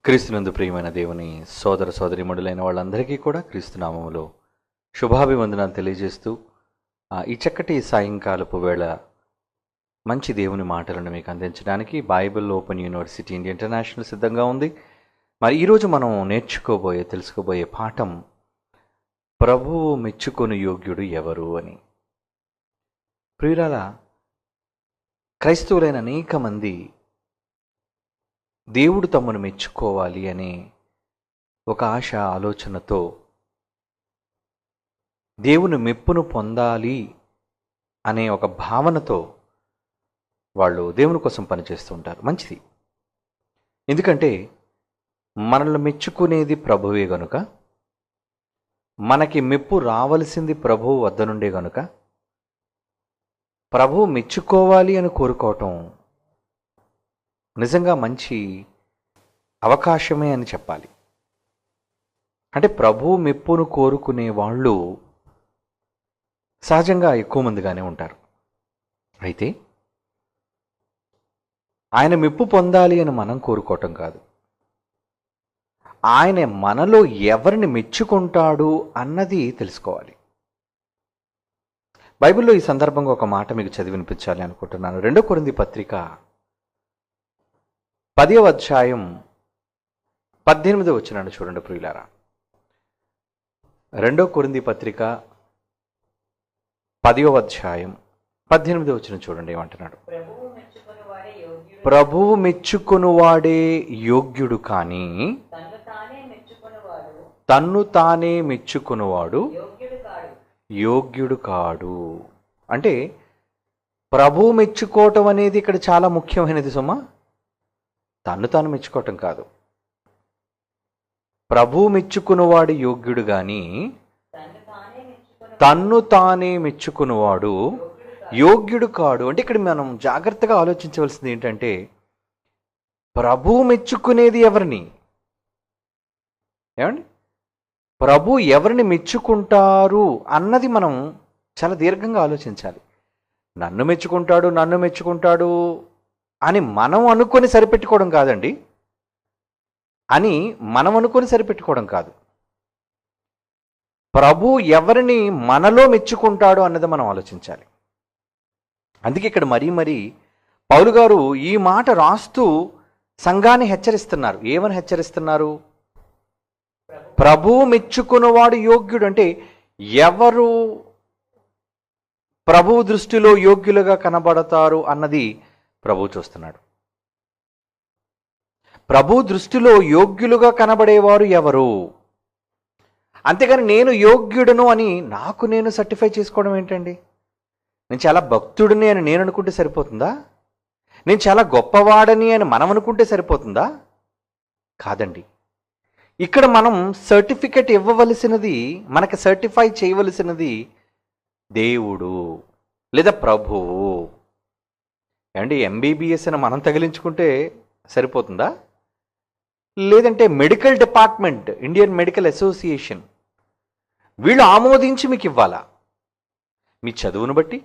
క్రీస్తునందు ప్రియమైన దేవుని సోదర సోదరీమణులైన వాళ్ళందరికీ కూడా క్రీస్తునామములో శుభాభివందనాలు తెలియజేస్తూ ఈ చక్కటి సాయంకాలపు వేళ మంచి దేవుని మాటలను మీకు అందించడానికి Bible open university India international సిద్ధంగా ఉంది. మరి ఈరోజు మనం తెలుసుకోబోయే పాఠం ప్రభువు మెచ్చుకొని యోగ్యుడు ఎవరు అని. ప్రియులారా, క్రైస్తవులైన అనేక మంది దేవుడు తమను మెచ్చుకోవాలి అనే ఒక ఆశ ఆలోచనతో దేవుని మెప్పును పొందాలి అనే ఒక భావనతో వాళ్ళు దేవుని కోసం పనిచేస్తూ ఉంటారు. మంచిది, ఎందుకంటే మనల్ని మెచ్చుకునేది ప్రభువే గనుక, మనకి మెప్పు రావలసింది ప్రభువు వద్ద నుండే గనుక ప్రభువు మెచ్చుకోవాలి అని కోరుకోవటం నిజంగా మంచి అవకాశమే అని చెప్పాలి. అంటే ప్రభువు మెప్పును కోరుకునే వాళ్ళు సహజంగా ఎక్కువ మందిగానే ఉంటారు. అయితే ఆయన మెప్పు పొందాలి అని మనం కోరుకోవటం కాదు, ఆయన మనలో ఎవరిని మెచ్చుకుంటాడు అన్నది తెలుసుకోవాలి. బైబిల్లో ఈ సందర్భంగా ఒక మాట మీకు చదివి వినిపించాలి అనుకుంటున్నాను. 2 కొరింథీ పత్రిక 10వ అధ్యాయం 18వ వచనాన్ని చూడండి ప్రియులారా. 2 కొరింథీ పత్రిక 10వ అధ్యాయం 18వ వచనం చూడండి, ఏమంటున్నాడు? ప్రభువు మెచ్చుకొనువాడే యోగ్యుడు కానీ తన్ను తానే మెచ్చుకొనువాడు యోగ్యుడు కాడు. అంటే ప్రభువు మెచ్చుకోవటం అనేది ఇక్కడ చాలా ముఖ్యమైనది సుమా. తన్ను తాను మెచ్చుకోవటం కాదు. ప్రభువు మెచ్చుకున్నవాడు యోగ్యుడు గాని తన్ను తానే మెచ్చుకున్నవాడు యోగ్యుడు కాడు. అంటే ఇక్కడ మనం జాగ్రత్తగా ఆలోచించవలసింది ఏంటంటే, ప్రభువు మెచ్చుకునేది ఎవరిని? ఏమండి, ప్రభు ఎవరిని మెచ్చుకుంటారు అన్నది మనం చాలా దీర్ఘంగా ఆలోచించాలి. నన్ను మెచ్చుకుంటాడు అని మనం అనుకొని సరిపెట్టుకోవడం కాదండి. సరిపెట్టుకోవడం కాదు. ప్రభు ఎవరిని మనలో మెచ్చుకుంటాడు అన్నది మనం ఆలోచించాలి. అందుకే ఇక్కడ మరీ పౌలు గారు ఈ మాట రాస్తూ సంఘాన్ని హెచ్చరిస్తున్నారు. ఏమని హెచ్చరిస్తున్నారు? ప్రభువు మెచ్చుకున్నవాడు యోగ్యుడు. అంటే ఎవరు ప్రభువు దృష్టిలో యోగ్యులుగా కనబడతారు అన్నది ప్రభువు చూస్తున్నాడు. ప్రభు దృష్టిలో యోగ్యులుగా కనబడేవారు ఎవరు? అంతేగాని నేను యోగ్యుడును అని నాకు నేను సర్టిఫై చేసుకోవడం ఏంటండి? నేను చాలా భక్తుడిని అని నేను అనుకుంటే సరిపోతుందా? నేను చాలా గొప్పవాడని అని మనం అనుకుంటే సరిపోతుందా? కాదండి. ఇక్కడ మనం సర్టిఫికెట్ ఇవ్వవలసినది, మనకి సర్టిఫై చేయవలసినది దేవుడు లేదా ప్రభువు. ఏమండి, ఎంబీబీఎస్ అని మనం తగిలించుకుంటే సరిపోతుందా? లేదంటే medical department, Indian medical association వీళ్ళు ఆమోదించి మీకు ఇవ్వాలా? మీ చదువును బట్టి,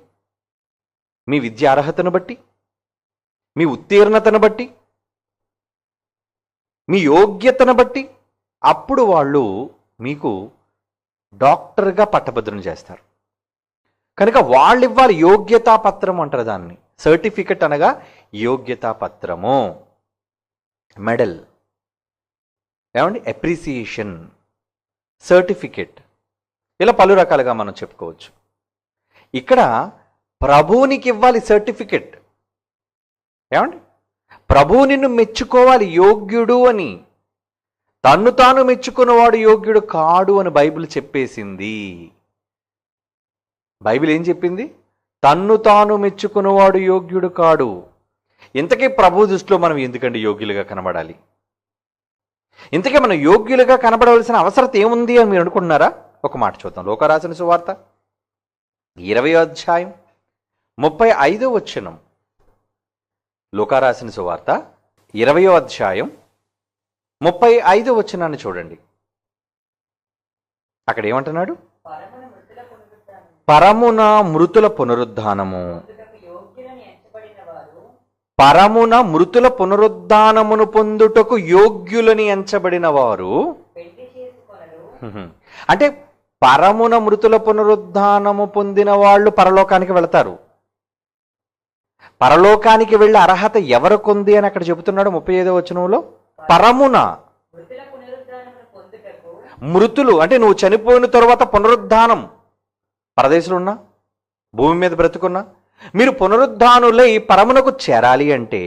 మీ విద్యా అర్హతను బట్టి, మీ ఉత్తీర్ణతను బట్టి, మీ యోగ్యతను బట్టి అప్పుడు వాళ్ళు మీకు డాక్టర్గా పట్టభద్రం చేస్తారు. కనుక వాళ్ళు ఇవ్వాలి. యోగ్యతా పత్రం అంటారు దాన్ని. సర్టిఫికెట్ అనగా యోగ్యతా పత్రము, మెడల్, ఏమండి, అప్రిసియేషన్, సర్టిఫికెట్, ఇలా పలు రకాలుగా మనం చెప్పుకోవచ్చు. ఇక్కడ ప్రభువునికి ఇవ్వాలి సర్టిఫికెట్. ఏమండి, ప్రభువు నిన్ను మెచ్చుకోవాలి యోగ్యుడు అని. తన్ను తాను మెచ్చుకున్నవాడు యోగ్యుడు కాడు అని బైబిల్ చెప్పేసింది. బైబిల్ ఏం చెప్పింది? తన్ను తాను మెచ్చుకున్నవాడు యోగ్యుడు కాడు. ఇంతకీ ప్రభు దృష్టిలో మనం ఎందుకండి యోగ్యులుగా కనబడాలి? ఇంతకీ మనం యోగ్యులుగా కనబడవలసిన అవసరం ఏముంది అని మీరు అనుకుంటున్నారా? ఒక మాట చూద్దాం. లోకా రాసిన సువార్త 20వ అధ్యాయం 35వ వచనం. లోకా రాసిన సువార్త 20వ అధ్యాయం 35వ వచనాన్ని చూడండి. అక్కడ ఏమంటున్నాడు? పరమున మృతుల పునరుద్ధానము పరమున మృతుల పునరుద్ధానమును పొందుటకు యోగ్యులని ఎంచబడిన వారు. అంటే పరమున మృతుల పునరుద్ధానము పొందిన వాళ్ళు పరలోకానికి వెళతారు. పరలోకానికి వెళ్ళే అర్హత ఎవరికుంది అని అక్కడ చెబుతున్నాడు 35వ వచనంలో. పరమున మృతులు అంటే నువ్వు చనిపోయిన తరువాత పునరుద్ధానం, పరదేశంలో ఉన్నా భూమి మీద బ్రతుకున్నా మీరు పునరుద్ధానులై పరమునకు చేరాలి అంటే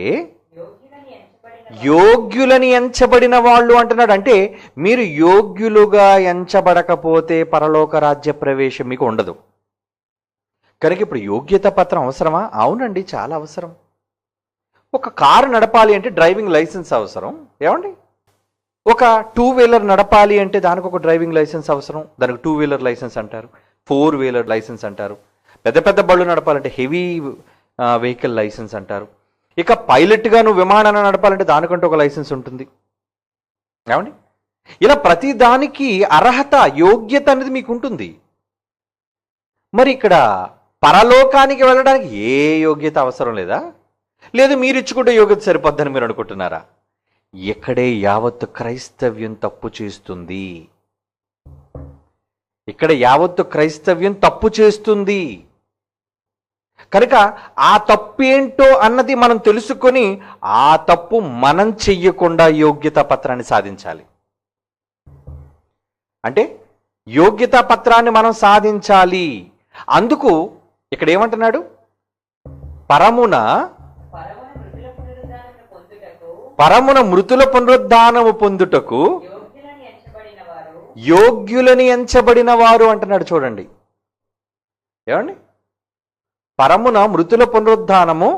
యోగ్యులని ఎంచబడిన వాళ్ళు అంటున్నాడు. అంటే మీరు యోగ్యులుగా ఎంచబడకపోతే పరలోక రాజ్య ప్రవేశం మీకు ఉండదు. కనుక ఇప్పుడు యోగ్యత పత్రం అవసరమా? అవునండి, చాలా అవసరం. ఒక కారు నడపాలి అంటే డ్రైవింగ్ లైసెన్స్ అవసరం. ఏమండి, ఒక 2 వీలర్ నడపాలి అంటే దానికి ఒక డ్రైవింగ్ లైసెన్స్ అవసరం. దానికి 2 వీలర్ లైసెన్స్ అంటారు, 4 వీలర్ లైసెన్స్ అంటారు. పెద్ద పెద్ద బళ్ళు నడపాలంటే హెవీ వెహికల్ లైసెన్స్ అంటారు. ఇక పైలట్గా నువ్వు విమానాన్ని నడపాలంటే దానికంటే ఒక లైసెన్స్ ఉంటుంది. ఏమండి, ఇలా ప్రతి దానికి అర్హత, యోగ్యత అనేది మీకు ఉంటుంది. మరి ఇక్కడ పరలోకానికి వెళ్ళడానికి ఏ యోగ్యత అవసరం లేదా? లేదు మీరు ఇచ్చుకుంటే యోగ్యత సరిపోద్దని మీరు అనుకుంటున్నారా? ఇక్కడే యావత్తు క్రైస్తవ్యం తప్పు చేస్తుంది. ఇక్కడ యావత్తు క్రైస్తవ్యం తప్పు చేస్తుంది. కనుక ఆ తప్పు ఏంటో అన్నది మనం తెలుసుకొని ఆ తప్పు మనం చెయ్యకుండా యోగ్యతా పత్రాన్ని సాధించాలి. అంటే యోగ్యతా పత్రాన్ని మనం సాధించాలి. అందుకు ఇక్కడ ఏమంటున్నాడు? పరమున మృతుల పునరుద్ధానము పొందుటకు యోగ్యులని ఎంచబడిన వారు అంటున్నాడు. చూడండి, ఏమండి, పరమున మృతుల పునరుద్ధానము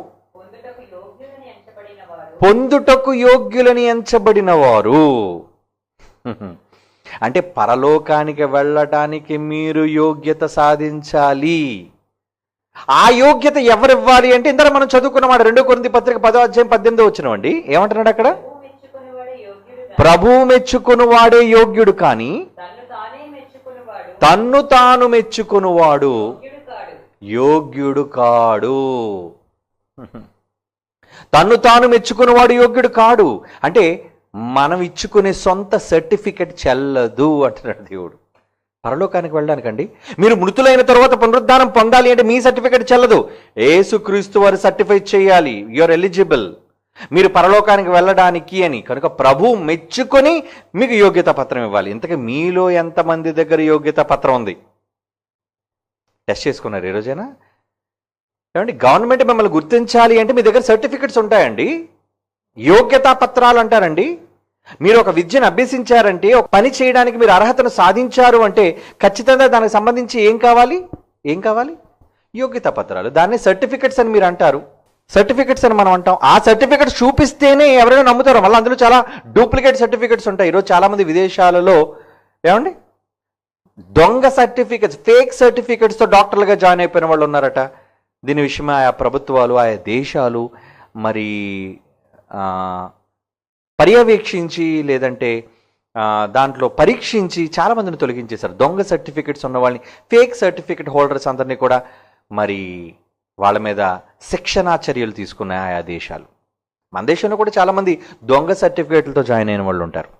పొందుటకు యోగ్యులని ఎంచబడిన వారు. అంటే పరలోకానికి వెళ్ళటానికి మీరు యోగ్యత సాధించాలి. ఆ యోగ్యత ఎవరివ్వాలి అంటే ఇంత మనం చదువుకున్నమాట 2 కొరింథీ పత్రిక 10వ అధ్యాయం 18వ వచనం అండి. ఏమంటున్నాడు అక్కడ? ప్రభువు మెచ్చుకుని వాడే యోగ్యుడు, కానీ తన్ను తాను మెచ్చుకునివాడు యోగ్యుడు కాడు. తన్ను తాను మెచ్చుకునివాడు యోగ్యుడు కాడు అంటే మనం ఇచ్చుకునే సొంత సర్టిఫికెట్ చెల్లదు అంటున్నాడు దేవుడు. పరలోకానికి వెళ్ళడానికండి మీరు మృతులైన తర్వాత పునరుద్ధానం పొందాలి అంటే మీ సర్టిఫికెట్ చెల్లదు. యేసుక్రీస్తు వారు సర్టిఫై చేయాలి, యూఆర్ ఎలిజిబుల్ మీరు పరలోకానికి వెళ్ళడానికి అని. కనుక ప్రభు మెచ్చుకొని మీకు యోగ్యతా పత్రం ఇవ్వాలి. ఇంతకీ మీలో ఎంతమంది దగ్గర యోగ్యతా పత్రం ఉంది? టెస్ట్ చేసుకున్నారు ఈ రోజైనా? ఏమండి, గవర్నమెంట్ మిమ్మల్ని గుర్తించాలి అంటే మీ దగ్గర సర్టిఫికెట్స్ ఉంటాయండి, యోగ్యతా పత్రాలు అంటారండి. మీరు ఒక విద్యను అభ్యసించారంటే, ఒక పని చేయడానికి మీరు అర్హతను సాధించారు అంటే ఖచ్చితంగా దానికి సంబంధించి ఏం కావాలి? యోగ్యతా పత్రాలు. దాన్ని సర్టిఫికెట్స్ అని మీరు అంటారు, సర్టిఫికెట్స్ అని మనం అంటాం. ఆ సర్టిఫికెట్స్ చూపిస్తేనే ఎవరైనా నమ్ముతారు. మళ్ళీ అందులో చాలా డూప్లికేట్ సర్టిఫికెట్స్ ఉంటాయి. ఈరోజు చాలామంది విదేశాలలో ఏమండి దొంగ సర్టిఫికెట్స్, ఫేక్ సర్టిఫికెట్స్తో డాక్టర్లుగా జాయిన్ అయిపోయిన వాళ్ళు ఉన్నారట. దీని విషయమై ఆయా ప్రభుత్వాలు, ఆయా దేశాలు మరి పర్యవేక్షించి లేదంటే దాంట్లో పరీక్షించి చాలామందిని తొలగించేశారు. దొంగ సర్టిఫికెట్స్ ఉన్న వాళ్ళని, ఫేక్ సర్టిఫికెట్ హోల్డర్స్ అందరినీ కూడా మరి వాళ్ళ మీద శిక్షణా చర్యలు తీసుకున్నాయి ఆయా దేశాలు. మన దేశంలో కూడా చాలామంది దొంగ సర్టిఫికేట్లతో జాయిన్ అయిన వాళ్ళు ఉంటారు.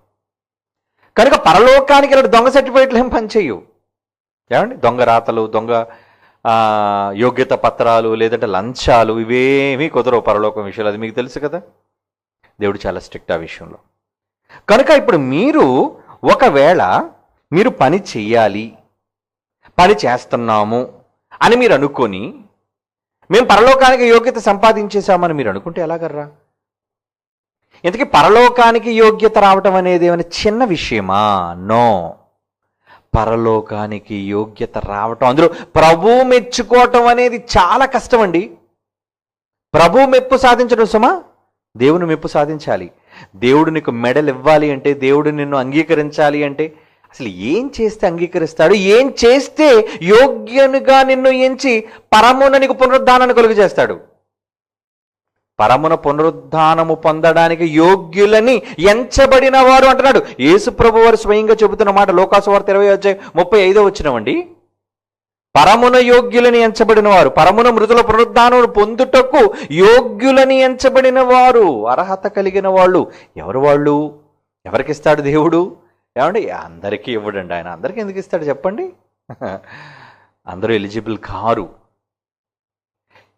కనుక పరలోకానికి వెళ్ళి దొంగ సర్టిఫికేట్లు ఏం పనిచేయవు. ఏమండి, దొంగ రాతలు, దొంగ యోగ్యత పత్రాలు, లేదంటే లంచాలు, ఇవేమీ కుదరవు పరలోకం విషయాలు. అది మీకు తెలుసు కదా, దేవుడు చాలా స్ట్రిక్ట్ ఆ విషయంలో. కనుక ఇప్పుడు మీరు ఒకవేళ మీరు పని చెయ్యాలి, పని చేస్తున్నాము అని మీరు అనుకొని మేము పరలోకానికి యోగ్యత సంపాదించేశామని మీరు అనుకుంటే ఎలాగర్రా? ఇంతకీ పరలోకానికి యోగ్యత రావటం అనేది ఏమైనా చిన్న విషయమా? నో. పరలోకానికి యోగ్యత రావటం, అందులో ప్రభు మెచ్చుకోవటం అనేది చాలా కష్టం అండి. ప్రభు మెప్పు సాధించడం సుమా, దేవుని మెప్పు సాధించాలి. దేవుడు నీకు మెడల్ ఇవ్వాలి అంటే, దేవుడు నిన్ను అంగీకరించాలి అంటే అసలు ఏం చేస్తే అంగీకరిస్తాడు? ఏం చేస్తే యోగ్యునిగా నిన్ను ఎంచి పరమున నీకు పునరుద్ధానాన్ని కలుగు చేస్తాడు? పరమున పునరుద్ధానము పొందడానికి యోగ్యులని ఎంచబడిన వారు అంటున్నాడు. యేసు ప్రభు వారు స్వయంగా చెబుతున్న మాట లోకాసు వార్త 20వ అధ్యాయం 35వ వచనం అండి. పరమున యోగ్యులని ఎంచబడిన వారు, పరమున మృతుల పునరుద్ధానం పొందుటకు యోగ్యులని ఎంచబడిన వారు, అర్హత కలిగిన వాళ్ళు. ఎవరు వాళ్ళు? ఎవరికి ఇస్తాడు దేవుడు? ఏమండి, అందరికీ ఇవ్వడండి ఆయన. అందరికీ ఎందుకు ఇస్తాడు చెప్పండి? అందరూ ఎలిజిబుల్ కారు.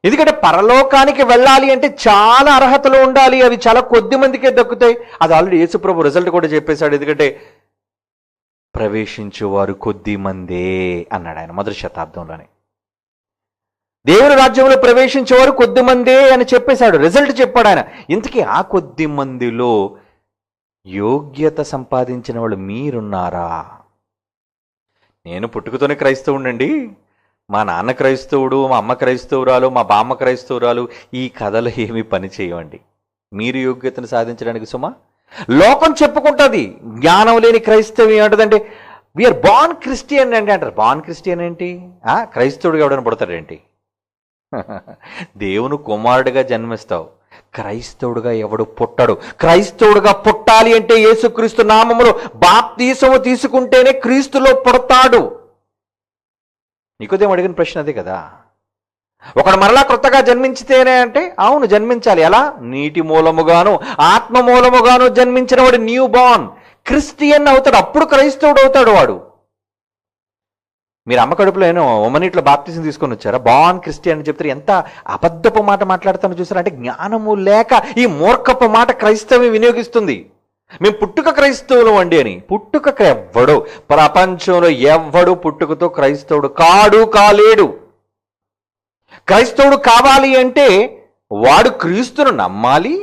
ఎందుకంటే పరలోకానికి వెళ్ళాలి అంటే చాలా అర్హతలు ఉండాలి. అవి చాలా కొద్ది మందికే దక్కుతాయి. అది ఆల్రెడీ యేసుప్రభు రిజల్ట్ కూడా చెప్పేశాడు. ఎందుకంటే ప్రవేశించేవారు కొద్ది మందే అన్నాడు ఆయన మొదటి శతాబ్దంలోనే. దేవుని రాజ్యంలో ప్రవేశించేవారు కొద్ది మందే అని చెప్పేశాడు, రిజల్ట్ చెప్పాడు ఆయన. ఇంతకీ ఆ కొద్ది మందిలో యోగ్యత సంపాదించిన వాళ్ళు మీరున్నారా? నేను పుట్టుకతోనే క్రైస్తవుడండి, మా నాన్న క్రైస్తవుడు, మా అమ్మ క్రైస్తవురాలు, మా బామ్మ క్రైస్తవురాలు, ఈ కథలు ఏమీ పని చేయవండి మీరు యోగ్యతను సాధించడానికి. సుమా, లోకం చెప్పుకుంటుంది జ్ఞానం లేని క్రైస్తవం ఏమంటుందంటే వీఆర్ బార్న్ క్రిస్టియన్ అండి అంటారు. బార్న్ క్రిస్టియన్ ఏంటి? క్రైస్తవుడిగా ఎవడని పుడతాడేంటి? దేవుని కుమారుడిగా జన్మిస్తావు, క్రైస్తవుడుగా ఎవడు పుట్టడు. క్రైస్తవుడుగా పుట్టాలి అంటే యేసుక్రీస్తు నామములో బాప్తీసము తీసుకుంటేనే క్రీస్తులో పుడతాడు. నికోదేము అడిగిన ప్రశ్న అదే కదా. ఒకడు మరలా కొత్తగా జన్మించితేనే అంటే అవును, జన్మించాలి. ఎలా? నీటి మూలముగాను ఆత్మ మూలముగాను జన్మించిన వాడు న్యూ బార్న్ క్రిస్టియన్ అవుతాడు. అప్పుడు క్రైస్తవుడు అవుతాడు వాడు. మీరు అమ్మ కడుపులో ఏమో ఉమ్మనీటిలో బాప్తిజం తీసుకొని వచ్చారా? బార్న్ క్రిస్టియన్ అని చెప్తారు. ఎంత అబద్ధపు మాట మాట్లాడతానో చూసారా? అంటే జ్ఞానము లేక ఈ మూర్ఖపు మాట క్రైస్తవం వినియోగిస్తుంది. మేము పుట్టుక క్రైస్తవులు అండి అని. పుట్టుక ఎవ్వడు, ప్రపంచంలో ఎవ్వడు పుట్టుకతో క్రైస్తవుడు కాలేడు. క్రైస్తవుడు కావాలి అంటే వాడు క్రీస్తును నమ్మాలి,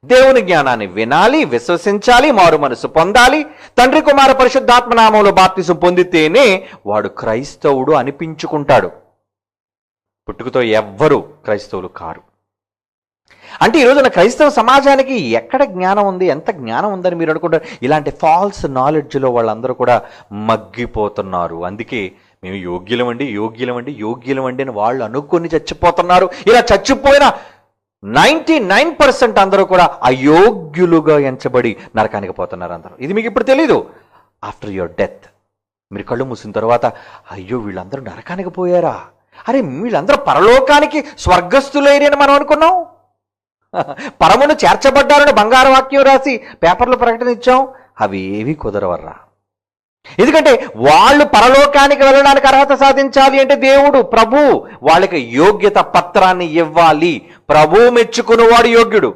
దేవుని జ్ఞానాన్ని వినాలి, విశ్వసించాలి, మారు మనసు పొందాలి, తండ్రి కుమార పరిశుద్ధాత్మ నామంలో బాప్తిసం పొందితేనే వాడు క్రైస్తవుడు అనిపించుకుంటాడు. పుట్టుకతో ఎవ్వరు క్రైస్తవులు కారు. అంటే ఈరోజున క్రైస్తవ సమాజానికి ఎక్కడ జ్ఞానం ఉంది, ఎంత జ్ఞానం ఉందని మీరు అనుకుంటారు? ఇలాంటి ఫాల్స్ నాలెడ్జ్లో వాళ్ళందరూ కూడా మగ్గిపోతున్నారు. అందుకే మేము యోగ్యులమండి అని వాళ్ళు అనుకొని చచ్చిపోతున్నారు. ఇలా చచ్చిపోయిన 99% అందరూ కూడా అయోగ్యులుగా ఎంచబడి నరకానికి పోతున్నారు అందరూ. ఇది మీకు ఇప్పుడు తెలీదు. ఆఫ్టర్ యువర్ డెత్ మీరు కళ్ళు మూసిన తర్వాత అయ్యో వీళ్ళందరూ నరకానికి పోయారా, అరే వీళ్ళందరూ పరలోకానికి స్వర్గస్థులేరి అని మనం అనుకున్నాం. పరమును చేర్చబడ్డారని బంగారు వాక్యం రాసి పేపర్లో ప్రకటన ఇచ్చాం. అవి ఏవి కుదరవర్రా. ఎందుకంటే వాళ్ళు పరలోకానికి వెళ్ళడానికి అర్హత సాధించాలి అంటే దేవుడు ప్రభు వాళ్ళకి యోగ్యత పత్రాన్ని ఇవ్వాలి. ప్రభు మెచ్చుకున్నవాడు యోగ్యుడు.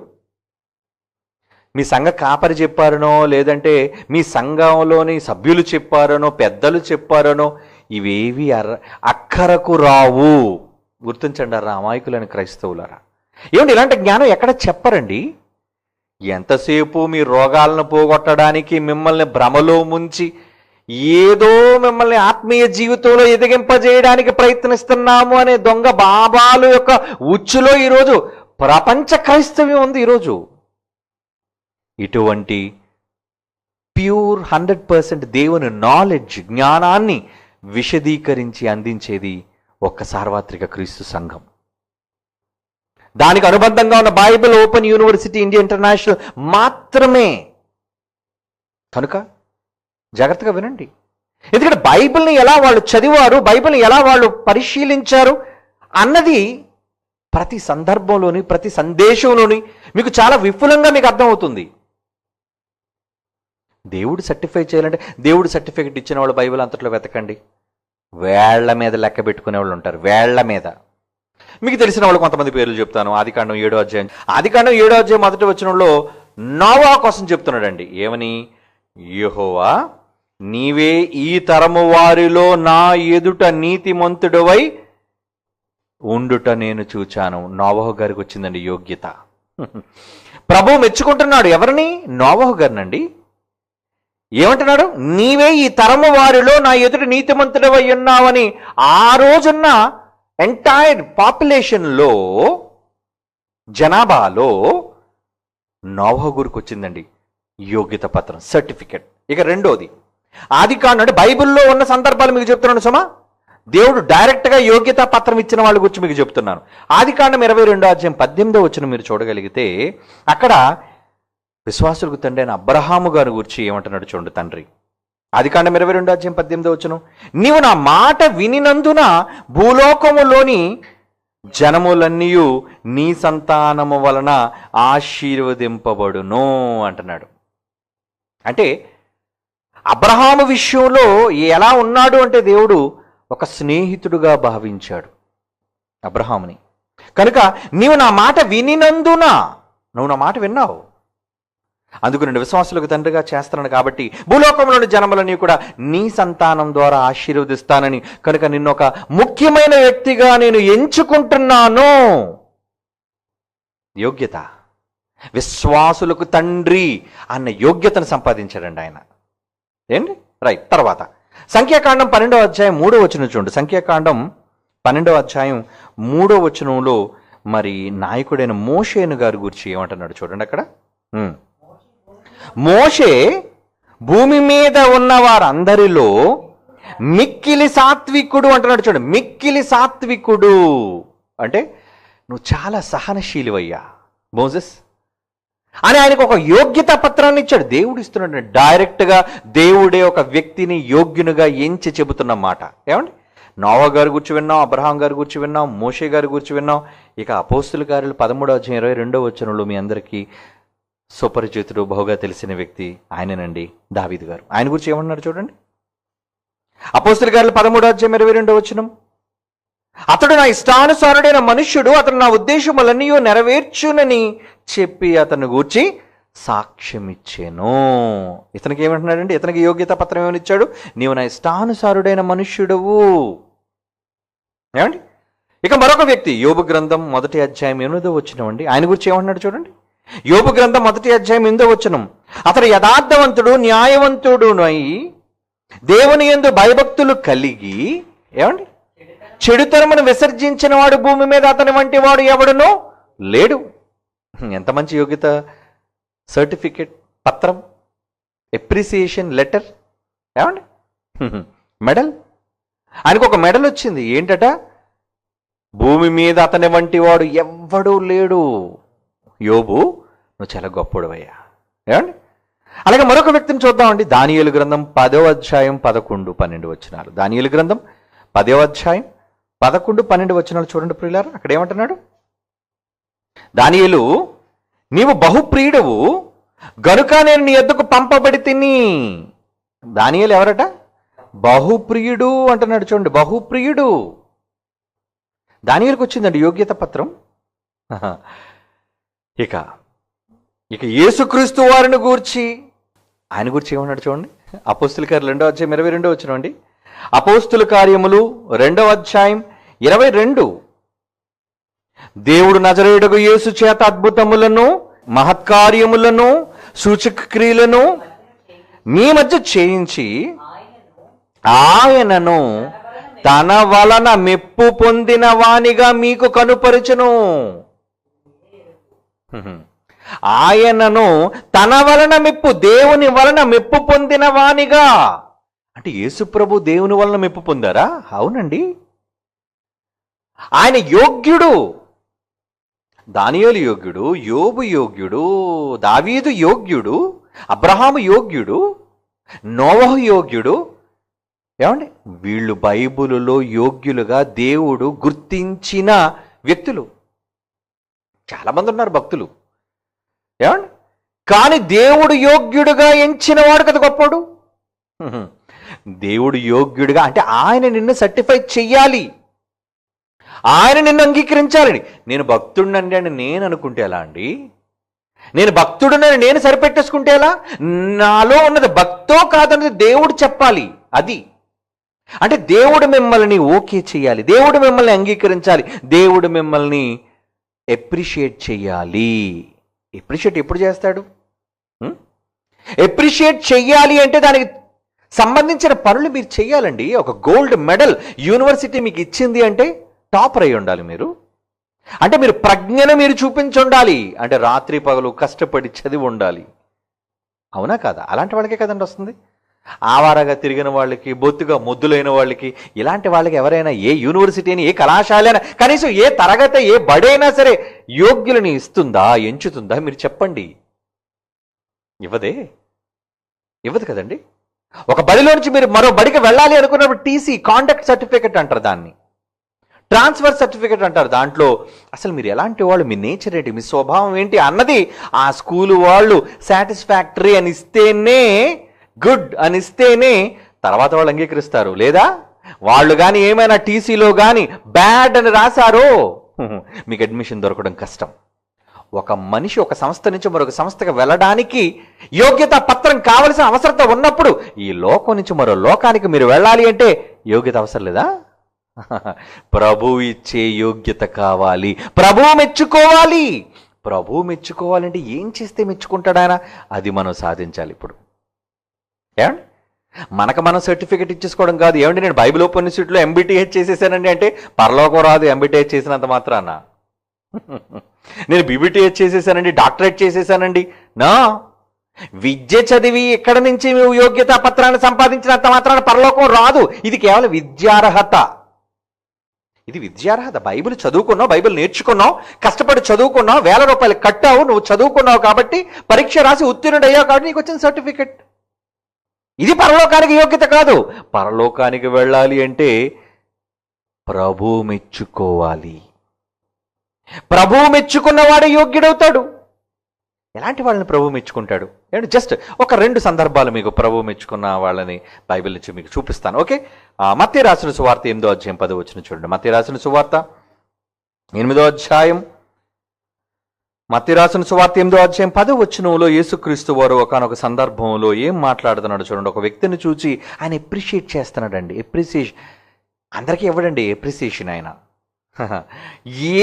మీ సంఘ కాపరి చెప్పారనో, లేదంటే మీ సంఘంలోని సభ్యులు చెప్పారనో, పెద్దలు చెప్పారనో ఇవేవి అక్కరకు రావు. గుర్తించండి అరా అమాయకులని క్రైస్తవులరా. ఏమంటే ఇలాంటి జ్ఞానం ఎక్కడ చెప్పరండి. ఎంతసేపు మీ రోగాలను పోగొట్టడానికి మిమ్మల్ని భ్రమలో ముంచి ఏదో మిమ్మల్ని ఆత్మీయ జీవితంలో ఎదిగింపజేయడానికి ప్రయత్నిస్తున్నాము అనే దొంగ బాబాలు యొక్క ఉచ్చులో ఈరోజు ప్రపంచ క్రైస్తవ్యం ఉంది. ఈరోజు ఇటువంటి ప్యూర్ 100% దేవుని నాలెడ్జ్ జ్ఞానాన్ని విశదీకరించి అందించేది ఒక్క సార్వత్రిక క్రీస్తు సంఘం. దానికి అనుబంధంగా ఉన్న Bible open university India international మాత్రమే. కనుక జాగ్రత్తగా వినండి. ఎందుకంటే బైబిల్ని ఎలా వాళ్ళు చదివారు, బైబిల్ని ఎలా వాళ్ళు పరిశీలించారు అన్నది ప్రతి సందర్భంలోని ప్రతి సందేశంలోని మీకు చాలా విపులంగా మీకు అర్థమవుతుంది. దేవుడు సర్టిఫై చేయాలంటే దేవుడు సర్టిఫికెట్ ఇచ్చిన వాళ్ళు బైబిల్ అంతట్లో వెతకండి. వేళ్ల మీద లెక్క పెట్టుకునే వాళ్ళు ఉంటారు, వేళ్ల మీద. మీకు తెలిసిన వాళ్ళు కొంతమంది పేర్లు చెప్తాను. ఆదికాండం 7వ అధ్యాయం మొదటి వచనంలో నోవా కోసం చెప్తున్నాడండి. ఏమని? యెహోవా నీవే ఈ తరము వారిలో నా ఎదుట నీతిమంతుడవై ఉండుట నేను చూచాను. నోవహు గారికి వచ్చిందండి యోగ్యత. ప్రభు మెచ్చుకుంటున్నాడు. ఎవరిని? నోవహు గారినండి. ఏమంటున్నాడు? నీవే ఈ తరము వారిలో నా ఎదుట నీతిమంతుడవై ఉన్నావని ఆ రోజున్న ఎంటైర్ పాపులేషన్లో జనాభాలో నోవహు గురికి వచ్చిందండి యోగ్యత పత్రం, సర్టిఫికెట్. ఇక రెండోది ఆదికాండం, అంటే బైబిల్లో ఉన్న సందర్భాలు మీకు చెప్తున్నాను సుమా. దేవుడు డైరెక్ట్గా యోగ్యతా పత్రం ఇచ్చిన వాళ్ళ గురించి మీకు చెప్తున్నాను. ఆదికాండం 22వ అధ్యాయం 18వ వచనం మీరు చూడగలిగితే అక్కడ విశ్వాసులకు తండ్రి అయిన అబ్రహాము గారి గురించి ఏమంటున్నాడు చూడండి. తండ్రి ఆదికాండం 22:18 నీవు నా మాట వినినందున భూలోకములోని జనములన్నీయు నీ సంతానము వలన ఆశీర్వదింపబడును అంటున్నాడు. అంటే అబ్రహాము విషయంలో ఎలా ఉన్నాడు అంటే దేవుడు ఒక స్నేహితుడుగా భావించాడు అబ్రహాముని. కనుక నీవు నా మాట వినినందున, నువ్వు నా మాట విన్నావు, అందుకు నేను విశ్వాసులకు తండ్రిగా చేస్తున్నాను కాబట్టి భూలోకంలోని జనములని కూడా నీ సంతానం ద్వారా ఆశీర్వదిస్తానని, కనుక నిన్ను ఒక ముఖ్యమైన వ్యక్తిగా నేను ఎంచుకుంటున్నాను. యోగ్యత, విశ్వాసులకు తండ్రి అన్న యోగ్యతను సంపాదించాడండి ఆయన. ఏంటి రైట్. తర్వాత సంఖ్యాకాండం 12:3 చూడండి. సంఖ్యాకాండం 12:3 మరి నాయకుడైన మోషేను గారి గురించి ఏమంటున్నాడు చూడండి అక్కడ. మోషే భూమి మీద ఉన్న వారందరిలో మిక్కిలి సాత్వికుడు అంటున్నాడు చూడండి. మిక్కిలి సాత్వికుడు అంటే నువ్వు చాలా సహనశీలివయ్యా మోసెస్ అని ఆయనకు ఒక యోగ్యతా పత్రాన్ని ఇచ్చాడు. దేవుడు ఇస్తున్నాడు డైరెక్ట్గా. దేవుడే ఒక వ్యక్తిని యోగ్యునిగా ఎంచి చెబుతున్న మాట. ఏమండి, నోవా గారి గురించి విన్నాం, అబ్రహాం గారి గురించి విన్నాం, మోషే గారి గురించి విన్నాం. ఇక అపోస్తుల కార్యాలు 13:22 మీ అందరికీ సుపరిచితుడు, బహుగా తెలిసిన వ్యక్తి ఆయననండి, దావీదు గారు. ఆయన గురించి ఏమన్నారు చూడండి. అపోస్తుల కార్యాలు 13:22 అతడు నా ఇష్టానుసారుడైన మనుష్యుడు, అతడు నా ఉద్దేశములన్నీ నెరవేర్చునని చెప్పి అతను గూర్చి సాక్ష్యం ఇచ్చాను. ఇతనికి ఏమంటున్నాడండి, ఇతనికి యోగ్యత పత్రం ఏమని ఇచ్చాడు, నీవు నా ఇష్టానుసారుడైన మనుష్యుడవు. ఏమండి, ఇక మరొక వ్యక్తి యోబు గ్రంథం 1:8 ఆయన గురించి ఏమంటున్నాడు చూడండి. యోబు గ్రంథం 1:8 అతడు యథార్థవంతుడు, న్యాయవంతుడు అయి దేవుని యందు భయభక్తులు కలిగి, ఏమండి, చెడుతనమును విసర్జించిన వాడు భూమి మీద అతని వంటి వాడు ఎవడునో లేడు. ఎంత మంచి యోగ్యత సర్టిఫికేట్, పత్రం, ఎప్రిసియేషన్ లెటర్, ఏమండి, మెడల్. ఆయనకు ఒక మెడల్ వచ్చింది. ఏంటట, భూమి మీద అతని వంటి వాడు ఎవ్వడూ లేడు. యోబు, నువ్వు చాలా గొప్పడువయ్యా. ఏమండి, అలాగే మరొక వ్యక్తిని చూద్దామండి. దానియేలు గ్రంథం 10:11-12 దానియేలు గ్రంథం 10:11-12 చూడండి ప్రియులారా. అక్కడ ఏమంటున్నాడు, దానియేలు నీవు బహుప్రియుడవు గనుక నేను నీ యొద్దకు పంపబడి తిని. దానియేలు ఎవరట, బహుప్రియుడు అంటున్నాడు చూడండి. బహుప్రియుడు. దానియేలుకు వచ్చిందండి యోగ్యత పత్రం. ఇక యేసుక్రీస్తు వారిని గూర్చి, ఆయన గురించి ఏమన్నాడు చూడండి. అపోస్తుల కార్యాలు 2:22 అపోస్తుల కార్యములు 2:22 దేవుడు నజరేయుడగు యేసు చేత అద్భుతములను, మహత్కార్యములను, సూచక క్రియలను మీ మధ్య చేయించి ఆయనను తన వలన మెప్పు పొందిన వానిగా మీకు కనుపరచును. ఆయనను తన వలన మెప్పు, దేవుని వలన మెప్పు పొందిన వానిగా. అంటే యేసు ప్రభు దేవుని వలన మెప్పు పొందారా? అవునండి. ఆయన యోగ్యుడు. దానియేలు యోగ్యుడు, యోబు యోగ్యుడు, దావీదు యోగ్యుడు, అబ్రహాము యోగ్యుడు, నోవహు యోగ్యుడు. ఏమండి, వీళ్ళు బైబిలులో యోగ్యులుగా దేవుడు గుర్తించిన వ్యక్తులు. చాలామంది ఉన్నారు భక్తులు. ఏమండి, కానీ దేవుడు యోగ్యుడుగా ఎంచిన వాడు కదా గొప్పడు. దేవుడు యోగ్యుడిగా అంటే ఆయన నిన్ను సర్టిఫై చెయ్యాలి, ఆయన నిన్ను అంగీకరించాలని. నేను భక్తుడినండి అని నేను అనుకుంటే ఎలా అండి? నేను భక్తుడినని నేను సరిపెట్టేసుకుంటే ఎలా? నాలో ఉన్నది భక్తో కాదన్నది దేవుడు చెప్పాలి. అది అంటే దేవుడు మిమ్మల్ని ఓకే చేయాలి, దేవుడు మిమ్మల్ని అంగీకరించాలి, దేవుడు మిమ్మల్ని ఎప్రిషియేట్ చేయాలి. ఎప్రిషియేట్ ఎప్పుడు చేస్తాడు? ఎప్రిషియేట్ చెయ్యాలి అంటే దానికి సంబంధించిన పనులు మీరు చెయ్యాలండి. ఒక గోల్డ్ మెడల్ యూనివర్సిటీ మీకు ఇచ్చింది అంటే టాపర్ అయి ఉండాలి మీరు. అంటే మీరు ప్రజ్ఞను మీరు చూపించి ఉండాలి. అంటే రాత్రి పగలు కష్టపడి చదివి ఉండాలి. అవునా కాదా? అలాంటి వాళ్ళకే కదండి వస్తుంది. ఆవారగా తిరిగిన వాళ్ళకి, బొత్తుగా మొద్దులైన వాళ్ళకి, ఇలాంటి వాళ్ళకి ఎవరైనా ఏ యూనివర్సిటీ అయినా, ఏ కళాశాల అయినా, కనీసం ఏ తరగతి, ఏ బడైనా సరే యోగ్యులని ఇస్తుందా, ఎంచుతుందా? మీరు చెప్పండి. ఇవ్వదు కదండి. ఒక బడిలో నుంచి మీరు మరో బడికి వెళ్ళాలి అనుకున్నప్పుడు టీసీ, కాండక్ట్ సర్టిఫికెట్ అంటారు దాన్ని, ట్రాన్స్ఫర్ సర్టిఫికెట్ అంటారు. దాంట్లో అసలు మీరు ఎలాంటి వాళ్ళు, మీ నేచర్ ఏంటి, మీ స్వభావం ఏంటి అన్నది ఆ స్కూలు వాళ్ళు సాటిస్ఫాక్టరీ అని ఇస్తేనే, గుడ్ అని ఇస్తేనే తర్వాత వాళ్ళు అంగీకరిస్తారు. లేదా వాళ్ళు కానీ ఏమైనా టీసీలో కానీ బ్యాడ్ అని రాశారో మీకు అడ్మిషన్ దొరకడం కష్టం. ఒక మనిషి ఒక సంస్థ నుంచి మరొక సంస్థకు వెళ్ళడానికి యోగ్యత పత్రం కావలసిన అవసరత ఉన్నప్పుడు ఈ లోకం నుంచి మరో లోకానికి మీరు వెళ్ళాలి అంటే యోగ్యత అవసరం లేదా? ప్రభు ఇచ్చే యోగ్యత కావాలి, ప్రభు మెచ్చుకోవాలి. ప్రభు మెచ్చుకోవాలంటే ఏం చేస్తే మెచ్చుకుంటాడు ఆయన? అది మనం సాధించాలి. ఇప్పుడు ఏమండి, మనకు మనం సర్టిఫికెట్ ఇచ్చేసుకోవడం కాదు. ఏమండి, నేను బైబిల్ ఓపెన్ యూనివర్సిటీలో ఎంబీటీహెచ్ చేసేసానండి అంటే పరలోకం రాదు ఎంబీటీహెచ్ చేసినంత మాత్రాన. నేను బీబీటీహెచ్ చేసేసానండి, డాక్టరేట్ చేసేసానండి నా విద్య చదివి ఎక్కడి నుంచి యోగ్యతా పత్రాన్ని సంపాదించినంత మాత్రాన పరలోకం రాదు. ఇది కేవలం విద్యార్హత. ఇది విద్యార్హత. బైబిల్ చదువుకున్నావు, బైబిల్ నేర్చుకున్నావు, కష్టపడి చదువుకున్నావు, ₹1000 కట్టావు, నువ్వు చదువుకున్నావు కాబట్టి, పరీక్ష రాసి ఉత్తీర్ణుడయ్యావు కాబట్టి నీకు వచ్చిన సర్టిఫికెట్. ఇది పరలోకానికి యోగ్యత కాదు. పరలోకానికి వెళ్ళాలి అంటే ప్రభు మెచ్చుకోవాలి. ప్రభు మెచ్చుకున్నవాడే యోగ్యుడవుతాడు. ఎలాంటి వాళ్ళని ప్రభు మెచ్చుకుంటాడు? ఏంటి, జస్ట్ ఒక 2 సందర్భాలు మీకు ప్రభు మెచ్చుకున్న వాళ్ళని బైబిల్ నుంచి మీకు చూపిస్తాను. ఓకే, మత్తయి రాసిన సువార్త 8వ అధ్యాయం 10వ వచనం చూడండి. మత్తయి రాసిన సువార్త 8వ అధ్యాయం 8వ అధ్యాయం 10వ వచనంలో యేసుక్రీస్తు వారు ఒకానొక సందర్భంలో ఏం మాట్లాడుతున్నాడు చూడండి. ఒక వ్యక్తిని చూసి ఆయన ఎప్రిషియేట్ చేస్తున్నాడండి. ఎప్రిసియేషన్ అందరికీ ఇవ్వడండి ఎప్రిసియేషన్. ఆయన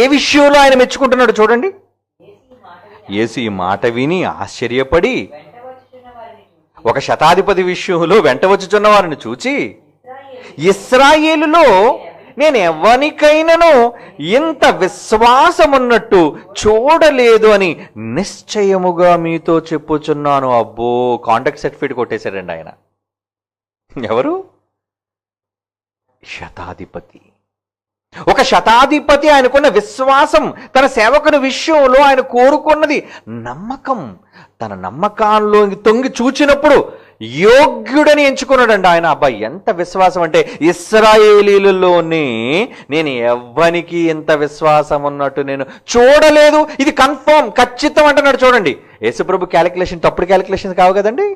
ఏ విషయంలో ఆయన మెచ్చుకుంటున్నాడు చూడండి. యేసు ఈ మాట విని ఆశ్చర్యపడి ఒక శతాధిపతి విషయంలో వెంట వచ్చుచున్న వారిని చూచి, ఇశ్రాయేలులో నేను ఎవరికైనాను ఇంత విశ్వాసమున్నట్టు చూడలేదు అని నిశ్చయముగా మీతో చెప్పుచున్నాను. అబ్బో, కాంటాక్ట్ సర్టిఫికేట్ కొట్టేశాడండి ఆయన. ఎవరు? శతాధిపతి. ఒక శతాధిపతి ఆయనకున్న విశ్వాసం, తన సేవకుని విషయంలో ఆయన కోరుకున్నది నమ్మకం. తన నమ్మకాల్లో తొంగి చూచినప్పుడు యోగ్యుడని ఎంచుకున్నాడండి ఆయన. అబ్బాయి ఎంత విశ్వాసం అంటే, ఇశ్రాయేలీలలోనే నేను ఎవ్వనికి ఎంత విశ్వాసం ఉన్నట్టు నేను చూడలేదు. ఇది కన్ఫర్మ్, ఖచ్చితం అంటున్నాడు చూడండి. యేసుప్రభు క్యాలిక్యులేషన్ తప్పుడు క్యాలిక్యులేషన్ కావు కదండి.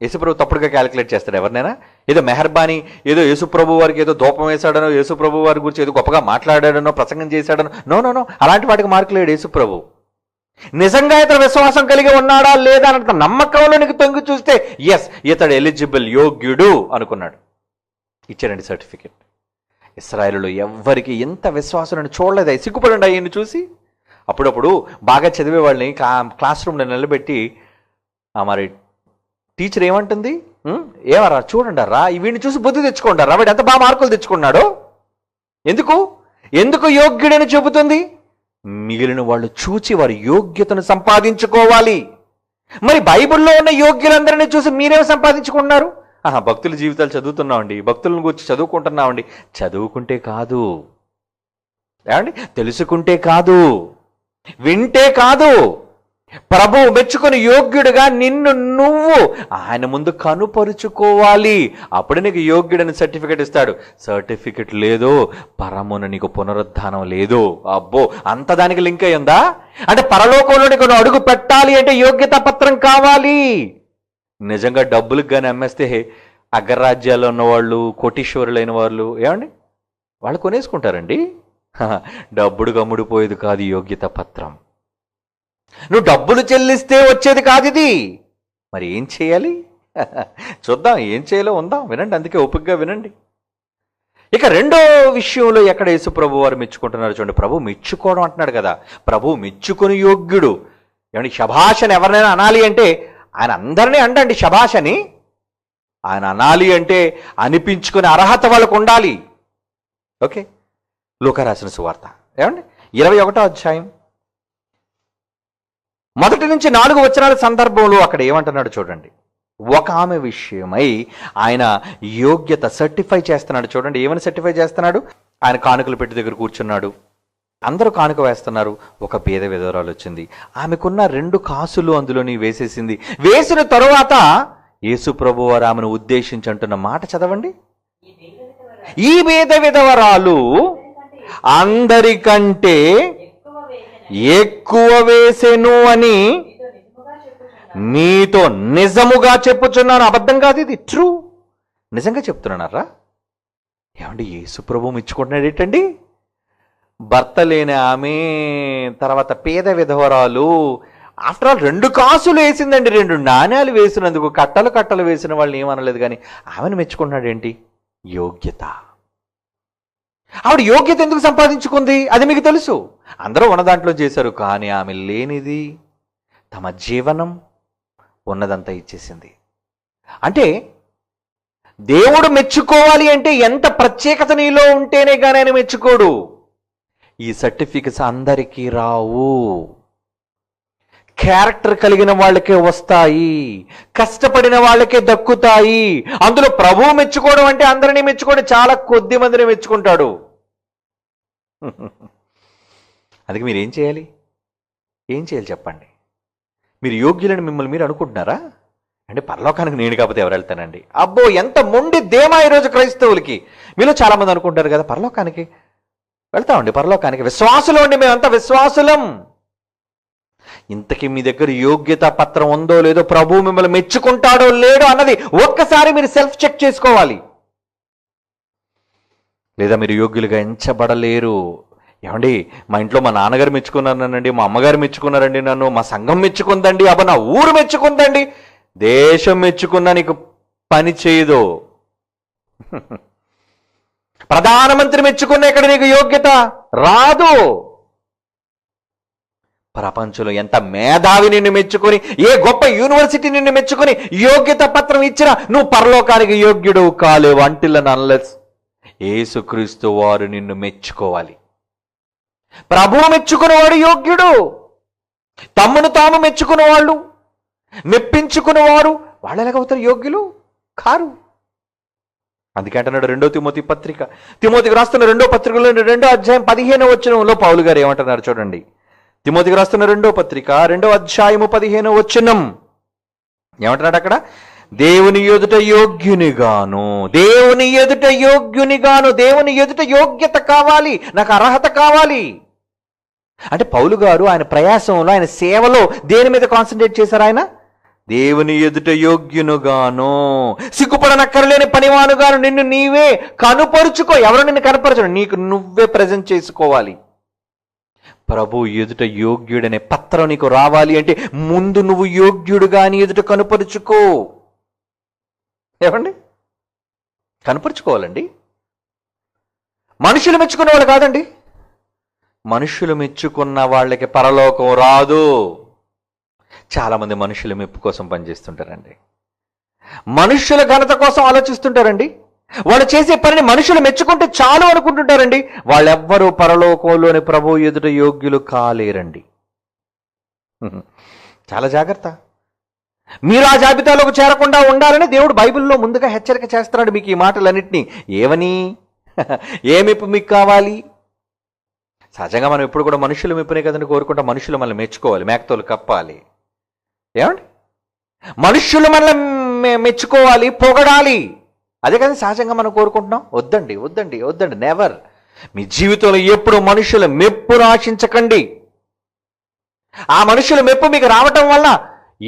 యేసుప్రభు తప్పుడుగా క్యాలిక్యులేట్ చేస్తాడు ఎవరినైనా? ఏదో మెహర్బానీ, ఏదో యేసుప్రభు వారికి ఏదో దూపం వేశాడనో, యేసుప్రభు వారి గురించి ఏదో గొప్పగా మాట్లాడాడనో, ప్రసంగం చేశాడనో, నో, అలాంటి వాటికి మార్కులేడు యేసుప్రభు. నిజంగా ఇతను విశ్వాసం కలిగి ఉన్నాడా లేదా అన్న నమ్మకంలో నీకు తొంగి చూస్తే ఎస్, ఇతడు ఎలిజిబుల్, యోగ్యుడు అనుకున్నాడు. ఇచ్చారండి సర్టిఫికెట్. ఇశ్రాయేలులో ఎవ్వరికి ఎంత విశ్వాసం చూడలేదు. సిగ్గుపడండి అయ్యని చూసి. అప్పుడప్పుడు బాగా చదివే వాళ్ళని క్లాస్ రూమ్లో నిలబెట్టి మరి టీచర్ ఏమంటుంది, ఏమరా చూడండి రా, వీడిని చూసి బుద్ధి తెచ్చుకుంటారా, వాడు ఎంత బాగా మార్కులు తెచ్చుకున్నాడో. ఎందుకు యోగ్యుడని చెబుతుంది? మిగిలిన వాళ్ళు చూచి వారి యోగ్యతను సంపాదించుకోవాలి. మరి బైబిల్లో ఉన్న యోగ్యులందరినీ చూసి మీరేం సంపాదించుకున్నారు? భక్తుల జీవితాలు చదువుతున్నామండి, భక్తులను గురించి చదువుకుంటున్నామండి. చదువుకుంటే కాదు ఏమండి, తెలుసుకుంటే కాదు, వింటే కాదు. ప్రభు మెచ్చుకుని యోగ్యుడిగా నిన్ను నువ్వు ఆయన ముందు కనుపరుచుకోవాలి. అప్పుడు నీకు యోగ్యుడని సర్టిఫికెట్ ఇస్తాడు. సర్టిఫికెట్ లేదు, పరమున నీకు పునరుద్ధానం లేదు. అబ్బో, అంత దానికి లింక్ అయ్యిందా? అంటే పరలోకంలో నీకు అడుగు పెట్టాలి అంటే యోగ్యతా పత్రం కావాలి. నిజంగా డబ్బులకు కానీ అమ్మేస్తే అగ్రరాజ్యాల్లో ఉన్నవాళ్ళు, కోటీశ్వరులైన వాళ్ళు ఏమండి, వాళ్ళు కొనేసుకుంటారండి. డబ్బుడు గమ్ముడిపోయేది కాదు యోగ్యతా పత్రం. నువ్వు డబ్బులు చెల్లిస్తే వచ్చేది కాదు ఇది. మరి ఏం చేయాలి చూద్దాం, ఏం చేయాలో ఉందాం, వినండి. అందుకే ఓపికగా వినండి. ఇక రెండో విషయంలో ఎక్కడ యేసు ప్రభు వారు మెచ్చుకుంటున్నారు చూడండి. ప్రభు మెచ్చుకోవడం అంటున్నాడు కదా, ప్రభు మెచ్చుకుని యోగ్యుడు. ఏమండి, శభాషని ఎవరినైనా అనాలి అంటే ఆయన అందరినీ అండండి శభాషని. ఆయన అనాలి అంటే అనిపించుకునే అర్హత వాళ్ళకు ఉండాలి. ఓకే, లూకా రాసిన సువార్త ఏమండి 21వ అధ్యాయం 1 నుంచి 4 వచనాల సందర్భంలో అక్కడ ఏమంటున్నాడు చూడండి. ఒక ఆమె విషయమై ఆయన యోగ్యత సర్టిఫై చేస్తున్నాడు చూడండి. ఏమని సర్టిఫై చేస్తున్నాడు? ఆయన కానుకలు పెట్టి దగ్గర కూర్చున్నాడు, అందరూ కానుక వేస్తున్నారు. ఒక పేద విధవరాలు వచ్చింది, ఆమెకున్న 2 కాసులు అందులోని వేసేసింది. వేసిన తరువాత యేసు ప్రభు వారు ఆమెను ఉద్దేశించి అంటున్న మాట చదవండి. ఈ పేద విధవరాలు అందరికంటే ఎక్కువ వేసెను అని మీతో నిజముగా చెప్పుచున్నాను. అబద్ధం కాదు, ఇది ట్రూ. నిజంగా చెప్తున్నారా? ఏమండి, యేసు ప్రభు మెచ్చుకుంటున్నాడు ఏంటండి? భర్త లేని ఆమె, తర్వాత పేద విధవరాలు, ఆఫ్టర్ ఆల్ 2 కాసులు వేసిందండి. 2 నాణ్యాలు వేసినందుకు కట్టలు కట్టలు వేసిన వాళ్ళని ఏమనలేదు, కానీ ఆమెను మెచ్చుకున్నాడు ఏంటి? యోగ్యత. ఆవిడ యోగ్యత ఎందుకు సంపాదించుకుంది అది మీకు తెలుసు. అందరూ ఉన్న దాంట్లో చేశారు, కానీ ఆమె లేనిది, తమ జీవనం ఉన్నదంతా ఇచ్చేసింది. అంటే దేవుడు మెచ్చుకోవాలి అంటే ఎంత ప్రత్యేకత నీలో ఉంటేనే కానీ ఆయన మెచ్చుకోడు. ఈ సర్టిఫికెట్స్ అందరికీ రావు. క్యారెక్టర్ కలిగిన వాళ్ళకే వస్తాయి, కష్టపడిన వాళ్ళకే దక్కుతాయి. అందులో ప్రభువు మెచ్చుకోవడం అంటే అందరినీ మెచ్చుకోవడం, చాలా కొద్ది మందిని మెచ్చుకుంటాడు. అందుకే మీరు ఏం చేయాలి? ఏం చేయాలి చెప్పండి? మీరు యోగ్యులని మిమ్మల్ని మీరు అనుకుంటున్నారా? అంటే పరలోకానికి నేను కాకపోతే ఎవరు వెళ్తానండి? అబ్బో, ఎంత మొండి దేమా ఈరోజు క్రైస్తవులకి. మీలో చాలా మంది అనుకుంటారు కదా, పరలోకానికి వెళ్తామండి, పరలోకానికి విశ్వాసులు అండి, మేమంతా విశ్వాసులం. ఇంతకీ మీ దగ్గర యోగ్యతా పత్రం ఉందో లేదో, ప్రభువు మిమ్మల్ని మెచ్చుకుంటాడో లేడో అన్నది ఒక్కసారి మీరు సెల్ఫ్ చెక్ చేసుకోవాలి. లేదా మీరు యోగ్యులుగా ఎంచబడలేరు. ఏమండి, మా ఇంట్లో మా నాన్నగారు మెచ్చుకున్నానండి, మా అమ్మగారు మెచ్చుకున్నారండి, నన్ను మా సంఘం మెచ్చుకుందండి, అబ్బా నా ఊరు మెచ్చుకుందండి, దేశం మెచ్చుకున్నా నీకు పని చేయదు. ప్రధానమంత్రి మెచ్చుకున్న ఇక్కడ నీకు యోగ్యత రాదు. ప్రపంచంలో ఎంత మేధావి నిన్ను మెచ్చుకొని, ఏ గొప్ప యూనివర్సిటీ నిన్ను మెచ్చుకొని యోగ్యత పత్రం ఇచ్చినా నువ్వు పరలోకానికి యోగ్యుడు కాలేవు. అంటిల్ అండ్ అన్లెస్ యేసుక్రీస్తు వారు నిన్ను మెచ్చుకోవాలి. ప్రభువు మెచ్చుకునేవాడు యోగ్యుడు. తమ్మును తాము మెచ్చుకున్న వాళ్ళు, మెప్పించుకునేవారు వాళ్ళు ఎలాగవుతారు? యోగ్యులు కారు. అందుకే అంటున్నాడు 2 తిమోతి పత్రిక, తిమోతికి రాస్తున్న 2వ పత్రికలో 2వ అధ్యాయం 15వ వచనంలో పౌలు గారు ఏమంటున్నారు చూడండి. తిమోతికి రాస్తున్న 2వ పత్రిక 2వ అధ్యాయము 15వ వచనం ఏమంటున్నాడు అక్కడ? దేవుని ఎదుట యోగ్యునిగాను, దేవుని ఎదుట యోగ్యునిగాను, దేవుని ఎదుట యోగ్యత కావాలి, నాకు అర్హత కావాలి. అంటే పౌలు గారు ఆయన ప్రయాసంలో, ఆయన సేవలో దేని మీద కాన్సన్ట్రేట్ చేశారు? ఆయన దేవుని ఎదుట యోగ్యునుగాను, సిగ్గుపడనక్కర్లేని పనివానుగాను నిన్ను నీవే కనుపరుచుకో. ఎవరు నిన్ను కనపరచడు? నీకు నువ్వే ప్రజెంట్ చేసుకోవాలి. ప్రభు ఎదుట యోగ్యుడనే పత్రం నీకు రావాలి అంటే ముందు నువ్వు యోగ్యుడుగా నీ ఎదుట కనుపరుచుకో. ఏమండి, కనుపరుచుకోవాలండి. మనుషులు మెచ్చుకున్న వాళ్ళు కాదండి, మనుషులు మెచ్చుకున్న వాళ్ళకి పరలోకం రాదు. చాలామంది మనుషుల మెప్పు కోసం పనిచేస్తుంటారండి, మనుషుల ఘనత కోసం ఆలోచిస్తుంటారండి. వాళ్ళు చేసే పనిని మనుషులు మెచ్చుకుంటే చాలు అనుకుంటుంటారండి. వాళ్ళెవ్వరూ పరలోకంలోని ప్రభు ఎదుట యోగ్యులు కాలేరండి. చాలా జాగ్రత్త. మీరు ఆ జాబితాలోకి చేరకుండా ఉండాలని దేవుడు బైబిల్లో ముందుగా హెచ్చరిక చేస్తున్నాడు మీకు ఈ మాటలన్నింటినీ. ఏమని? ఏ మెప్పు మీకు కావాలి? సహజంగా మనం ఎప్పుడు కూడా మనుషుల మెప్పునే కదండి కోరుకుంటాం. మనుషులు మనల్ని మెచ్చుకోవాలి, మేకతోలు కప్పాలి. ఏమండి, మనుషులు మనల్ని మెచ్చుకోవాలి, పొగడాలి. అదే కదా సహజంగా మనం కోరుకుంటున్నాం. వద్దండి, వద్దండి, వద్దండి, నెవర్. మీ జీవితంలో ఎప్పుడు మనుషుల మెప్పును ఆశించకండి. ఆ మనుషుల మెప్పు మీకు రావటం వల్ల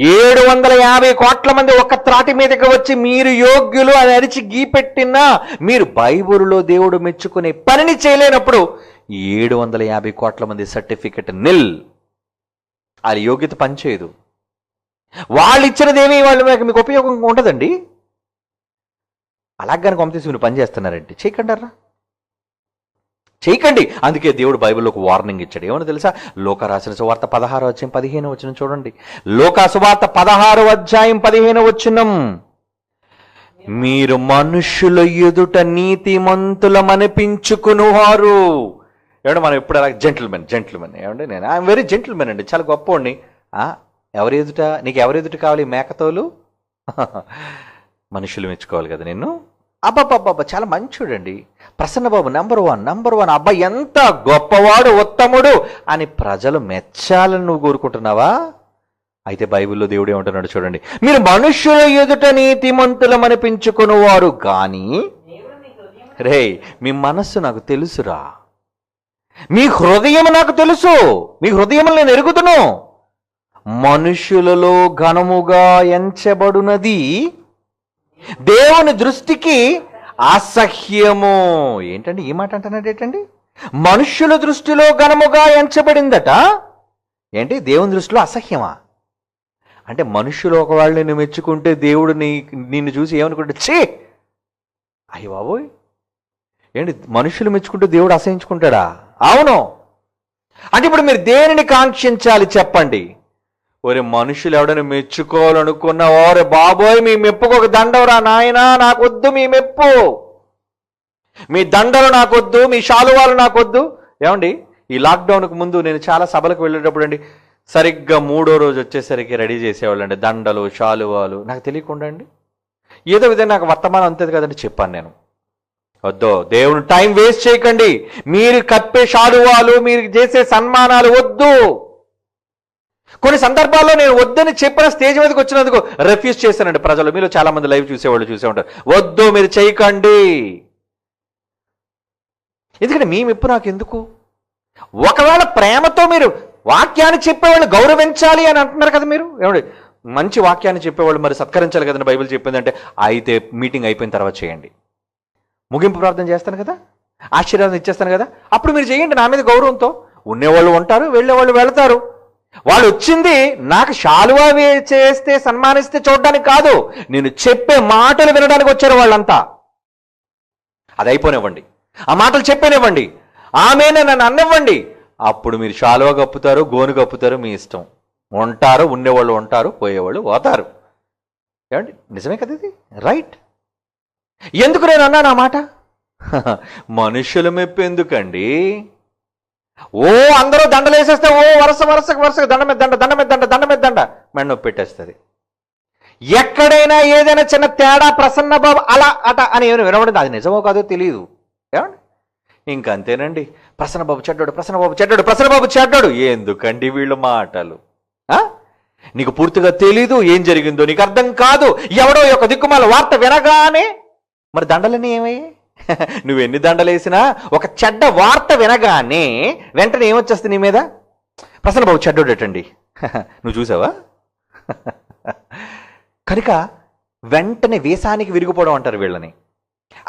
750 కోట్ల మంది ఒక్క త్రాటి మీదకి వచ్చి మీరు యోగ్యులు అని అరిచి గీపెట్టినా మీరు బైబిలులో దేవుడు మెచ్చుకునే పనిని చేయలేనప్పుడు 750 కోట్ల మంది సర్టిఫికెట్ నిల్. వాళ్ళ యోగ్యత పనిచేయదు. వాళ్ళు ఇచ్చినదేమీ వాళ్ళు మీకు ఉపయోగం ఉండదండి. అలాగని పంపిస్తే మీరు పని చేస్తున్నారంటే చేయకండారా, చేయకండి. అందుకే దేవుడు బైబిల్లో ఒక వార్నింగ్ ఇచ్చాడు. ఏమని తెలుసా? లోకా రాసిన సువార్త 16వ అధ్యాయం 15వ వచనం చూడండి. లోకా సువార్త 16వ అధ్యాయం 15వ వచనం, మీరు మనుషుల ఎదుట నీతిమంతులమనిపించుకునేవారు. ఏమంటే మనం ఎప్పుడు అలా జెంటిల్మెన్ ఏమంటే నేను ఐఎమ్ వెరీ జెంటిల్మెన్ అండి, చాలా గొప్పవాడిని. ఎవరి ఎదుట? నీకు ఎవరి ఎదుట కావాలి? మేకతోలు మనుషులు మెచ్చుకోవాలి కదా నిన్ను. అబ్బాబ్బాబ్బా చాలా మంచోడండి, ప్రసన్నబాబు నంబర్ వన్, అబ్బా ఎంత గొప్పవాడు, ఉత్తముడు అని ప్రజలు మెచ్చాలని నువ్వు కోరుకుంటున్నావా? అయితే బైబిల్లో దేవుడు ఏమంటున్నాడు చూడండి, మీరు మనుష్యుల ఎదుట నీతిమంతులమనిపించుకునేవారు కానీ, రే మీ మనస్సు నాకు తెలుసురా, మీ హృదయం నాకు తెలుసు, మీ హృదయం నేను ఎరుగుతును. మనుష్యులలో ఘనముగా ఎంచబడునది దేవుని దృష్టికి అసహ్యము. ఏంటండి ఈ మాట అంటున్నాడు? ఏంటండి మనుష్యుల దృష్టిలో ఘనముగా ఎంచబడిందట, ఏంటి దేవుని దృష్టిలో అసహ్యమా? అంటే మనుష్యులు ఒకవేళ నిన్ను మెచ్చుకుంటే దేవుడు నిన్ను చూసి ఏమనుకుంటే ఛీ అయ్య బాబోయ్, ఏంటి మనుషులు మెచ్చుకుంటూ దేవుడు అసహించుకుంటాడా? అవును. అంటే ఇప్పుడు మీరు దేనిని కాంక్షించాలి చెప్పండి? ఒరే మనుషులు ఎవడైనా మెచ్చుకోవాలనుకున్నా, ఓరే బాబోయ్ మీ మెప్పుకు ఒక దండవరా నాయనా, నాకొద్దు మీ మెప్పు, మీ దండలు నాకొద్దు, మీ శాలువాలు నాకొద్దు. ఏమండి ఈ లాక్డౌన్కు ముందు నేను చాలా సభలకు వెళ్ళేటప్పుడు అండి సరిగ్గా 3వ రోజు వచ్చేసరికి రెడీ చేసేవాళ్ళు అండి దండలు శాలువాలు. నాకు తెలియకుండా అండి ఏదో విధంగా నాకు వర్తమానం అంతేది కదండి చెప్పాను నేను. వద్దు, దేవుని టైం వేస్ట్ చేయకండి. మీరు కప్పే శాలువాలు, మీరు చేసే సన్మానాలు వద్దు. కొన్ని సందర్భాల్లో నేను వద్దని చెప్పిన స్టేజ్ మీదకి వచ్చినందుకు రిఫ్యూజ్ చేశానండి ప్రజలు. మీలో చాలా మంది లైవ్ చూసేవాళ్ళు చూసే ఉంటారు. వద్దు, మీరు చేయకండి. ఎందుకంటే మీ మెప్పు నాకు ఎందుకు? ఒకవేళ ప్రేమతో మీరు వాక్యాన్ని చెప్పేవాళ్ళు గౌరవించాలి అని అంటున్నారు కదా మీరు. ఏమండి మంచి వాక్యాన్ని చెప్పేవాళ్ళు మరి సత్కరించాలి కదండి బైబిల్ చెప్పిందంటే. అయితే మీటింగ్ అయిపోయిన తర్వాత చేయండి. ముగింపు ప్రార్థన చేస్తాను కదా, ఆశీర్వాదం ఇచ్చేస్తాను కదా, అప్పుడు మీరు చేయండి నా మీద గౌరవంతో. ఉండేవాళ్ళు ఉంటారు, వెళ్ళేవాళ్ళు వెళతారు. వాళ్ళు వచ్చింది నాకు శాలువా చేస్తే సన్మానిస్తే చూడడానికి కాదు, నేను చెప్పే మాటలు వినడానికి వచ్చారు వాళ్ళంతా. అది అయిపోనివ్వండి, ఆ మాటలు చెప్పేనివ్వండి, ఆమెనే నన్ను అన్నివ్వండి. అప్పుడు మీరు శాలువా కప్పుతారు, గోను కప్పుతారు, మీ ఇష్టం. ఉంటారు, ఉండేవాళ్ళు ఉంటారు, పోయేవాళ్ళు పోతారు. ఏమండి నిజమే కదా ఇది? రైట్. ఎందుకు నేను అన్నాను ఆ మాట? మనుషుల మెప్పు ఎందుకండి? ఓ అందరూ దండలు వేసేస్తే ఓ వరుసగా దండ మీద దండ మెడ నొప్పి పెట్టేస్తుంది. ఎక్కడైనా ఏదైనా చిన్న తేడా ప్రసన్న బాబు అలా అట అని ఏమైనా వినబడింది, అది నిజమో కాదో తెలియదు. ఏమండి ఇంకంతేనండి, ప్రసన్నబాబు చెడ్డాడు. ఎందుకండి వీళ్ళు మాటలు? నీకు పూర్తిగా తెలీదు, ఏం జరిగిందో నీకు అర్థం కాదు. ఎవడో ఒక దిక్కుమాల వార్త వినగానే మరి దండలని ఏమయ్యాయి? నువ్వెన్ని దండలేసినా ఒక చెడ్డ వార్త వినగానే వెంటనే ఏమొచ్చేస్తుంది నీ మీద? ప్రసన్నబాబు చెడ్డోడటండి, నువ్వు చూసావా? కనుక వెంటనే వేసానికి విరిగిపోవడం అంటారు వీళ్ళని.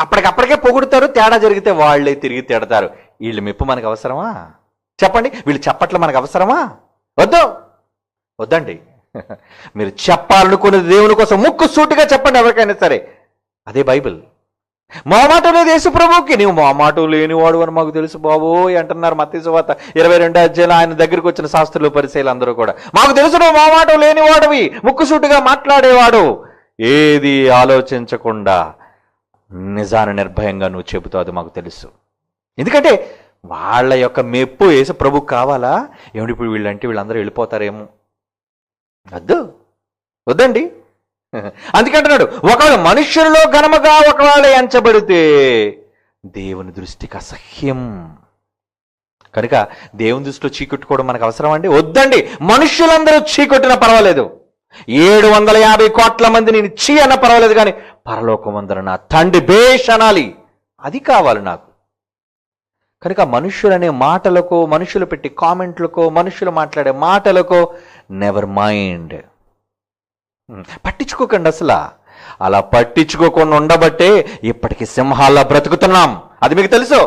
అప్పటికప్పటికే పొగుడుతారు, తేడా జరిగితే వాళ్ళే తిరిగి తిడతారు. వీళ్ళు మెప్పు మనకు అవసరమా చెప్పండి? వీళ్ళు చెప్పట్లు మనకు అవసరమా? వద్దండి. మీరు చెప్పాలనుకున్నది దేవుని కోసం ముక్కు సూటిగా చెప్పండి ఎవరికైనా సరే. అదే బైబిల్. మొహమాటం లేదు యేసు ప్రభువుకి. నీవు మొహమాటం లేనివాడు అని మాకు తెలుసు బాబోయ్ అంటున్నారు మత్తయి సువార్త 22వ అధ్యాయంలో ఆయన దగ్గరికి వచ్చిన శాస్త్రులు పరిసయ్యులు అందరూ కూడా. మాకు తెలుసు నువ్వు మొహమాటం లేనివాడివి, ముక్కుసూటిగా మాట్లాడేవాడు, ఏది ఆలోచించకుండా నిజాన్ని నిర్భయంగా నువ్వు చెబుతావు, అది మాకు తెలుసు. ఎందుకంటే వాళ్ళ యొక్క మెప్పు యేసు ప్రభుకు కావాలా? ఏమిటి ఇప్పుడు వీళ్ళందరూ వెళ్ళిపోతారేమో. వద్దండి. అందుకంటున్నాడు ఒకవేళ మనుష్యుల్లో ఘనముగా ఒకవేళ ఎంచబడితే దేవుని దృష్టికి అసహ్యం. కనుక దేవుని దృష్టిలో చీకొట్టుకోవడం మనకు అవసరం అండి? వద్దండి. మనుష్యులందరూ చీకొట్టినా పర్వాలేదు, 750 కోట్ల మంది నేను చీ అన్న పర్వాలేదు, కానీ పరలోకమందున నా తండ్రి భేష్ అనాలి, అది కావాలి నాకు. కనుక మనుష్యులనే మాటలకో, మనుషులు పెట్టి కామెంట్లకో, మనుషులు మాట్లాడే మాటలకో నెవర్ మైండ్, పట్టించుకోకండి. అసలు అలా పట్టించుకోకుండా ఉండబట్టే ఇప్పటికీ సింహాల్లో బ్రతుకుతున్నాం. అది మీకు తెలుసు.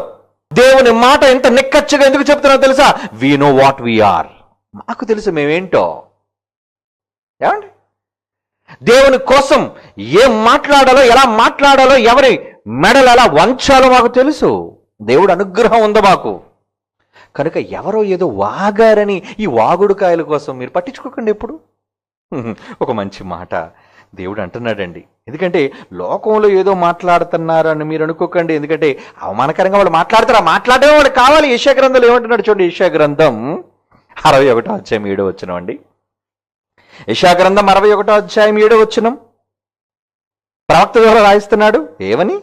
దేవుని మాట ఎంత నిక్కచ్చిగా ఎందుకు చెప్తున్నా తెలుసా? We know what we are. మాకు తెలుసు మేమేంటో. ఏమండి దేవుని కోసం ఏం మాట్లాడాలో, ఎలా మాట్లాడాలో, ఎవరి మెడలు ఎలా వంచాలో మాకు తెలుసు. దేవుడు అనుగ్రహం ఉందో మాకు. కనుక ఎవరో ఏదో వాగారని ఈ వాగుడుకాయల కోసం మీరు పట్టించుకోకండి ఎప్పుడు. ఒక మంచి మాట దేవుడు అంటున్నాడండి. ఎందుకంటే లోకంలో ఏదో మాట్లాడుతున్నారని మీరు అనుకోకండి. ఎందుకంటే అవమానకరంగా వాళ్ళు మాట్లాడతారు, ఆ మాట్లాడే వాళ్ళు కావాలి. యెషయా గ్రంథంలో ఏమంటున్నాడు చూడండి. యెషయా గ్రంథం 61వ అధ్యాయం 7వ వచనం అండి. యెషయా గ్రంథం 61వ అధ్యాయం 7వ వచనం ప్రవక్త ద్వారా రాయిస్తున్నాడు. ఏమని?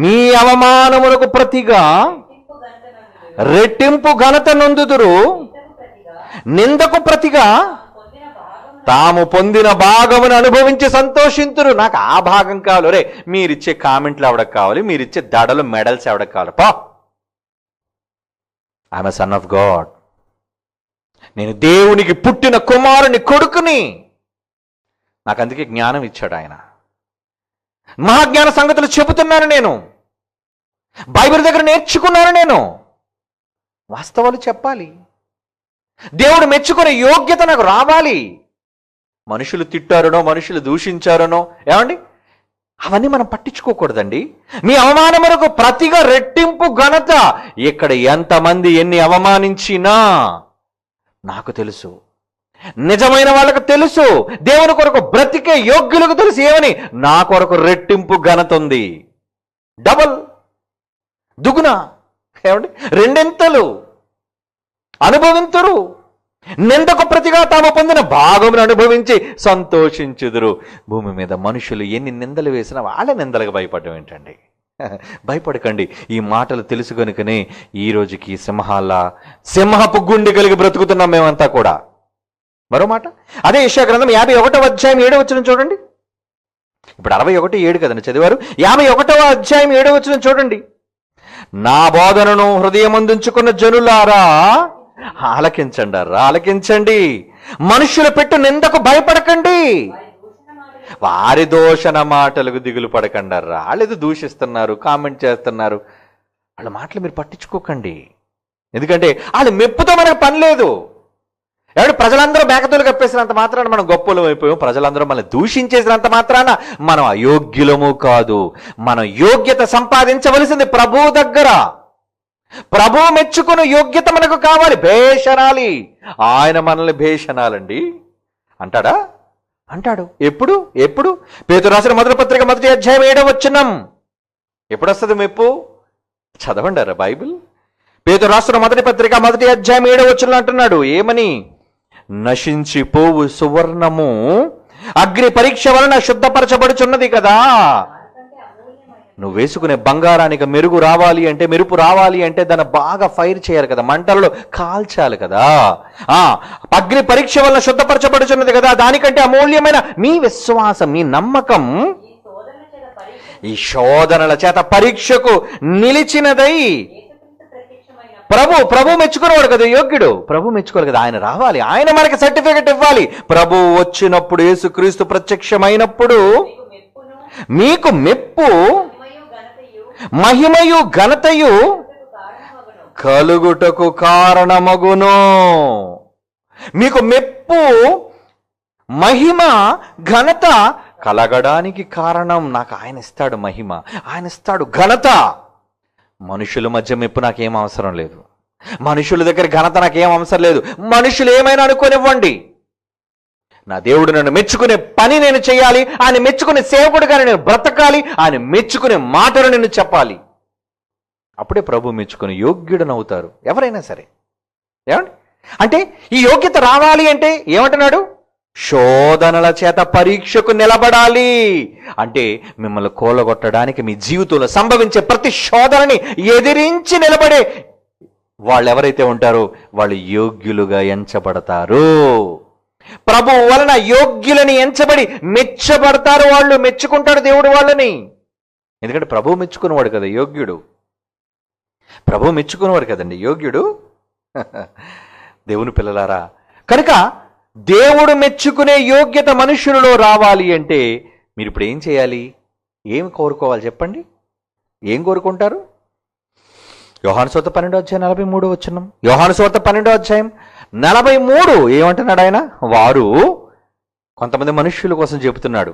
మీ అవమానములకు ప్రతిగా రెట్టింపు ఘనత నొందుదురు, నిందకు ప్రతిగా తాము పొందిన భాగమును అనుభవించి సంతోషింతురు. నాకు ఆ భాగం కావాలి. రే, మీరిచ్చే కామెంట్లు ఎవడకు కావాలి, మీరిచ్చే దడలు మెడల్స్ ఎవడకు కావాలి? పా, I'm a son of God. నేను దేవునికి పుట్టిన కుమారుని, కొడుకుని. నాకు అందుకే జ్ఞానం ఇచ్చాడు ఆయన. మహాజ్ఞాన సంగతులు చెబుతున్నాను నేను. బైబిల్ దగ్గర నేర్చుకున్నాను నేను. వాస్తవాలు చెప్పాలి. దేవుడు మెచ్చుకునే యోగ్యత నాకు రావాలి. మనుషులు తిట్టారనో, మనుషులు దూషించారనో, ఏమండి, అవన్నీ మనం పట్టించుకోకూడదండి. మీ అవమానములకు ప్రతిగా రెట్టింపు ఘనత. ఇక్కడ ఎంతమంది ఎన్ని అవమానించినా నాకు తెలుసు, నిజమైన వాళ్ళకు తెలుసు, దేవుని కొరకు బ్రతికే యోగ్యులకు తెలుసు ఏమని. నా కొరకు రెట్టింపు ఘనత ఉంది. డబల్, దుగున, ఏమండి, రెండింతలు అనుభవింతురు. నిందకు ప్రతిగా తాము పొందిన భాగమును అనుభవించి సంతోషించుదురు. భూమి మీద మనుషులు ఎన్ని నిందలు వేసినా వాళ్ళ నిందలకు భయపడడం ఏంటండి? భయపడకండి. ఈ మాటలు తెలుసు కనుకనే ఈ రోజుకి సింహపు గుండె కలిగి బ్రతుకుతున్నాం మేమంతా కూడా. మరో మాట, అదే యెషయా గ్రంథం 51వ అధ్యాయం 7వ వచనం చూడండి. ఇప్పుడు 61:7 కదండి చదివారు. 51వ అధ్యాయం 7వ వచనం చూడండి. నా బోధనను హృదయమందుంచుకున్న జనులారా ఆలకించండి, ఆలకించండి. మనుషులు పెట్టు నిందకు భయపడకండి, వారి దూషణ మాటలకు దిగులు పడకండి. వాళ్ళేదో దూషిస్తున్నారు, కామెంట్ చేస్తున్నారు, వాళ్ళ మాటలు మీరు పట్టించుకోకండి. ఎందుకంటే వాళ్ళ మెప్పుతో మనకు పని లేదు. ఎవడు ప్రజలందరూ మేకతోలు కప్పేసినంత మాత్రాన మనం గొప్పలం అయిపోయాం. ప్రజలందరూ మనల్ని దూషించేసినంత మాత్రాన మనం అయోగ్యులము కాదు. మనం యోగ్యత సంపాదించవలసింది ప్రభువు దగ్గర. ప్రభువు మెచ్చుకున్న యోగ్యత మనకు కావాలి. భేషణాలి. ఆయన మనల్ని భేషణాలండి అంటాడా? అంటాడు. ఎప్పుడు? పేతురు రాసిన మొదటి పత్రిక 1వ అధ్యాయం 7వ వచనం. ఎప్పుడు వస్తుంది మెప్పు? చదవండారా బైబిల్. పేతురు రాసిన మొదటి పత్రిక 1వ అధ్యాయం 7వ వచనం అంటున్నాడు ఏమని? నశించిపోవు సువర్ణము అగ్ని పరీక్ష వలన శుద్ధపరచబడుచున్నది కదా. నువ్వు వేసుకునే బంగారానికి మెరుపు రావాలి అంటే దాన్ని బాగా ఫైర్ చేయాలి కదా, మంటలలో కాల్చాలి కదా. అగ్ని పరీక్ష వలన శుద్ధపరచబడుచున్నది కదా. దానికంటే అమూల్యమైన మీ విశ్వాసం, మీ నమ్మకం ఈ శోధనల చేత పరీక్షకు నిలిచినదై. ప్రభు మెచ్చుకునేవాడు కదా యోగ్యుడు. ప్రభు మెచ్చుకోవాలి కదా, ఆయన రావాలి, ఆయన మనకి సర్టిఫికెట్ ఇవ్వాలి. ప్రభు వచ్చినప్పుడు, యేసుక్రీస్తు ప్రత్యక్షమైనప్పుడు మీకు మెప్పు, మహిమయు ఘనతయు కలుగుటకు కారణమగును. మీకు మెప్పు, మహిమ, ఘనత కలగడానికి కారణం నాకు ఆయన ఇస్తాడు. మహిమ ఆయన ఇస్తాడు, ఘనత. మనుషుల మధ్య మెప్పు నాకేం అవసరం లేదు. మనుషుల దగ్గర ఘనత నాకేం అవసరం లేదు. మనుషులు ఏమైనా అనుకోనివ్వండి. నా దేవుడు నన్ను మెచ్చుకునే పని నేను చేయాలి. ఆయన మెచ్చుకునే సేవకుడిగానే నేను బ్రతకాలి. ఆయన మెచ్చుకునే మాటలు నేను చెప్పాలి. అప్పుడే ప్రభు మెచ్చుకుని యోగ్యుడనవుతారు ఎవరైనా సరే. ఏమండి అంటే ఈ యోగ్యత రావాలి అంటే ఏమంటున్నాడు? శోధనల చేత పరీక్షకు నిలబడాలి. అంటే మిమ్మల్ని కూలగొట్టడానికి మీ జీవితంలో సంభవించే ప్రతి శోధనని ఎదిరించి నిలబడే వాళ్ళు ఎవరైతే ఉంటారో వాళ్ళు యోగ్యులుగా ఎంచబడతారు. ప్రభు వలన యోగ్యులని ఎంచబడి మెచ్చబడతారు. వాళ్ళు మెచ్చుకుంటాడు దేవుడు వాళ్ళని. ఎందుకంటే ప్రభు మెచ్చుకునేవాడు కదా యోగ్యుడు. ప్రభు మెచ్చుకునేవాడు కదండి యోగ్యుడు. దేవుని పిల్లలారా, కనుక దేవుడు మెచ్చుకునే యోగ్యత మనుషులలో రావాలి అంటే మీరు ఇప్పుడు ఏం చేయాలి? ఏం కోరుకోవాలి చెప్పండి? ఏం కోరుకుంటారు? యోహాను సువార్త 12వ అధ్యాయం 43వ వచనం. యోహాను సువార్త 12వ అధ్యాయం 43 ఏమంటున్నాడు ఆయన? వారు కొంతమంది మనుష్యుల కోసం చెబుతున్నాడు.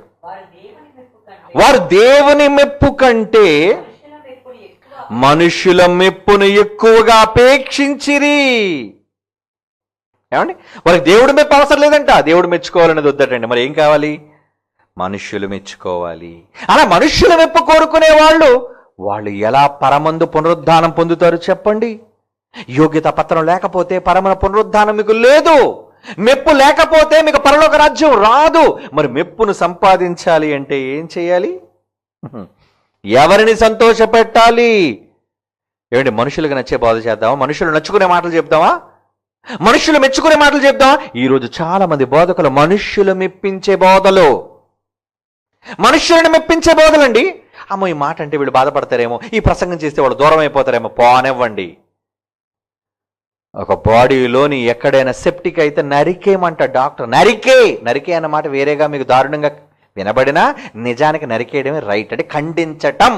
వారు దేవుని మెప్పు కంటే మనుషుల మెప్పును ఎక్కువగా అపేక్షించిరి. ఏమండి, వారికి దేవుడి మెప్పు అవసరం లేదంట. దేవుడు మెచ్చుకోవాలనేది వద్దటండి. మరి ఏం కావాలి? మనుష్యులు మెచ్చుకోవాలి. అలా మనుష్యుల మెప్పు కోరుకునే వాళ్ళు ఎలా పరమందు పునరుద్ధానం పొందుతారు చెప్పండి? యోగ్యత పత్రం లేకపోతే పరమ పునరుద్ధానం మీకు లేదు. మెప్పు లేకపోతే మీకు పరలోక రాజ్యం రాదు. మరి మెప్పును సంపాదించాలి అంటే ఏం చేయాలి? ఎవరిని సంతోషపెట్టాలి? ఏమండి, మనుషులకు నచ్చే బాధ చేద్దామా? మనుషులు నచ్చుకునే మాటలు చెప్దామా? మనుష్యులు మెచ్చుకునే మాటలు చెప్దాం. ఈరోజు చాలా మంది బోధకులు మనుష్యులు మెప్పించే బోధలు, మనుష్యులను మెప్పించే బోధలండి. అమ్మో ఈ మాట అంటే వీళ్ళు బాధపడతారేమో, ఈ ప్రసంగం చేస్తే వాళ్ళు దూరం అయిపోతారేమో, పోనివ్వండి. ఒక బాడీలోని ఎక్కడైనా సెప్టిక్ అయితే నరికేయమంట డాక్టర్. నరికే అన్న మాట వేరేగా మీకు దారుణంగా వినబడినా నిజానికి నరికేయడమే రైట్, అంటే ఖండించటం.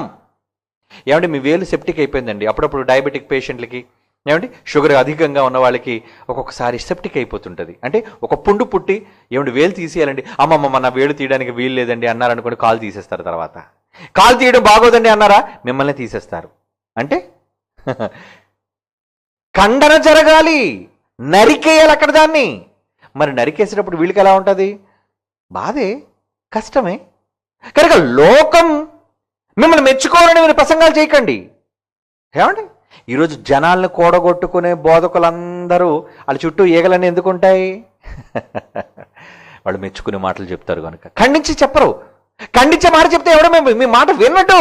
ఏమంటే మీ వేలు సెప్టిక్ అయిపోయిందండి. అప్పుడప్పుడు డయాబెటిక్ పేషెంట్లకి, ఏమంటే షుగర్ అధికంగా ఉన్న వాళ్ళకి ఒక్కొక్కసారి సెప్టిక్ అయిపోతుంటుంది. అంటే ఒక పుండు పుట్టి ఏమంటే వేలు తీసేయాలండి, అమ్మమ్మ నా వేలు తీయడానికి వీలు లేదండి అన్నారనుకోండి, కాలు తీసేస్తారు. తర్వాత కాలు తీయడం బాగోదండి అన్నారా, మిమ్మల్ని తీసేస్తారు. అంటే ఖండన జరగాలి, నరికేయాలి అక్కడ దాన్ని. మరి నరికేసేటప్పుడు వీళ్ళకి ఎలా ఉంటుంది? బాధే, కష్టమే. కనుక లోకం మిమ్మల్ని మెచ్చుకోవాలని మీరు ప్రసంగాలు చేయకండి. ఏమండి ఈరోజు జనాలను కూడగొట్టుకునే బోధకులందరూ వాళ్ళ చుట్టూ ఈగలన్నీ ఎందుకుంటాయి? వాళ్ళు మెచ్చుకునే మాటలు చెప్తారు కనుక. ఖండించి చెప్పరు. ఖండించే మాట చెప్తే ఎవడో మీ మాట విన్నట్టు.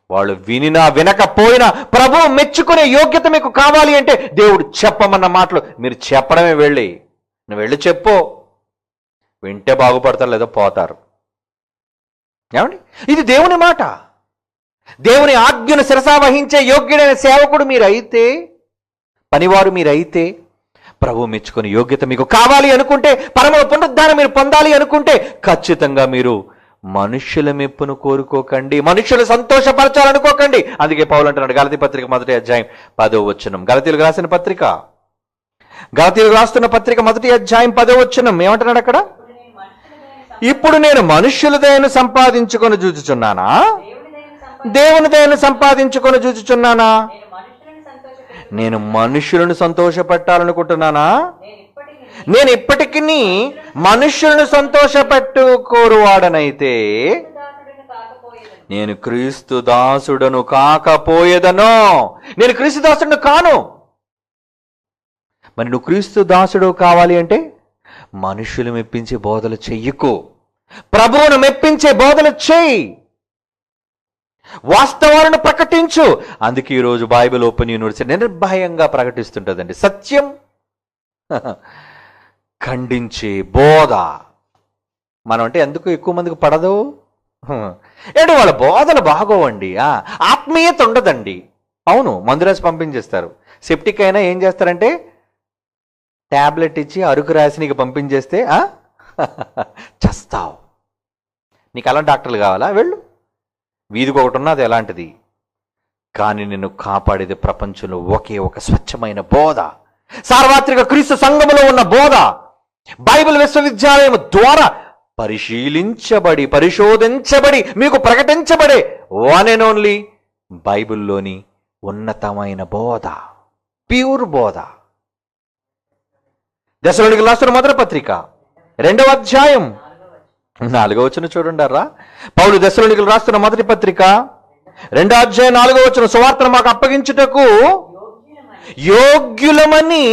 వాళ్ళు వినినా వినకపోయినా ప్రభు మెచ్చుకునే యోగ్యత మీకు కావాలి అంటే దేవుడు చెప్పమన్న మాటలు మీరు చెప్పడమే. నువ్వు వెళ్ళి చెప్పు, వింటే బాగుపడతారు లేదా పోతారు. ఏమండి ఇది దేవుని మాట. దేవుని ఆజ్ఞను శిరసావహించే యోగ్యుడైన సేవకుడు మీరైతే, పనివారు మీరైతే, ప్రభు మెచ్చుకునే యోగ్యత మీకు కావాలి అనుకుంటే, పరమ పునరుద్ధానం మీరు పొందాలి అనుకుంటే ఖచ్చితంగా మీరు మనుష్యుల మెప్పును కోరుకోకండి, మనుష్యులు సంతోషపరచాలనుకోకండి. అందుకే పౌలు అంటున్నాడు గలతీ పత్రిక 1వ అధ్యాయం 10వ వచనం. గలతీలకు రాసిన పత్రిక, గలతీలకు రాస్తున్న పత్రిక 1వ అధ్యాయం 10వ వచనం ఏమంటున్నాడు అక్కడ? ఇప్పుడు నేను మనుష్యుల దయను సంపాదించుకొని చూచుచున్నానా, దేవుని దయను సంపాదించుకొని చూచుచున్నానా? నేను మనుష్యులను సంతోషపెట్టాలనుకుంటున్నానా? నేను ఇప్పటికీ మనుష్యులను సంతోషపెట్టుకోరువాడనైతే నేను క్రీస్తు దాసుడను కాకపోయేదనో. నేను క్రీస్తు దాసుడును కాను. మరి నువ్వు క్రీస్తు దాసుడు కావాలి అంటే మనుష్యులు మెప్పించే బోధలు చెయ్యకు, ప్రభువును మెప్పించే బోధలు చెయ్యి, వాస్తవాలను ప్రకటించు. అందుకే ఈరోజు బైబిల్ ఓపెన్ యూనివర్సిటీ నిర్భయంగా ప్రకటిస్తుంటుందండి సత్యం ఖండించే బోధ. మనం అంటే ఎందుకు ఎక్కువ మందికి పడదు? ఏంటి వాళ్ళ బోధలు బాగోవండి, ఆత్మీయత ఉండదండి. అవును, మందు రాసి పంపించేస్తారు. సెప్టిక్ అయినా ఏం చేస్తారంటే ట్యాబ్లెట్ ఇచ్చి అరుకు రాసి నీకు పంపించేస్తే చస్తావు. నీకు అలాంటి డాక్టర్లు కావాలా? వెళ్ళు, వీధికి ఒకటి ఉన్నది ఎలాంటిది. కానీ నిన్ను కాపాడేది ప్రపంచంలో ఒకే ఒక స్వచ్ఛమైన బోధ, సార్వత్రిక క్రీస్తు సంఘములో ఉన్న బోధ, బైబిల్ విశ్వవిద్యాలయం ద్వారా పరిశోధించబడి మీకు ప్రకటించబడే వన్ అండ్ ఓన్లీ బైబిల్లోని ఉన్నతమైన బోధ, ప్యూర్ బోధ. దశలోనికి రాస్తున్న 1వ పత్రిక 2వ అధ్యాయం 4వ వచనం చూడండి. పౌలు దశలోనికి రాస్తున్న 1వ పత్రిక 2వ అధ్యాయం 4వ వచనం, సువార్తను మాకు అప్పగించుటకు యోగ్యులమని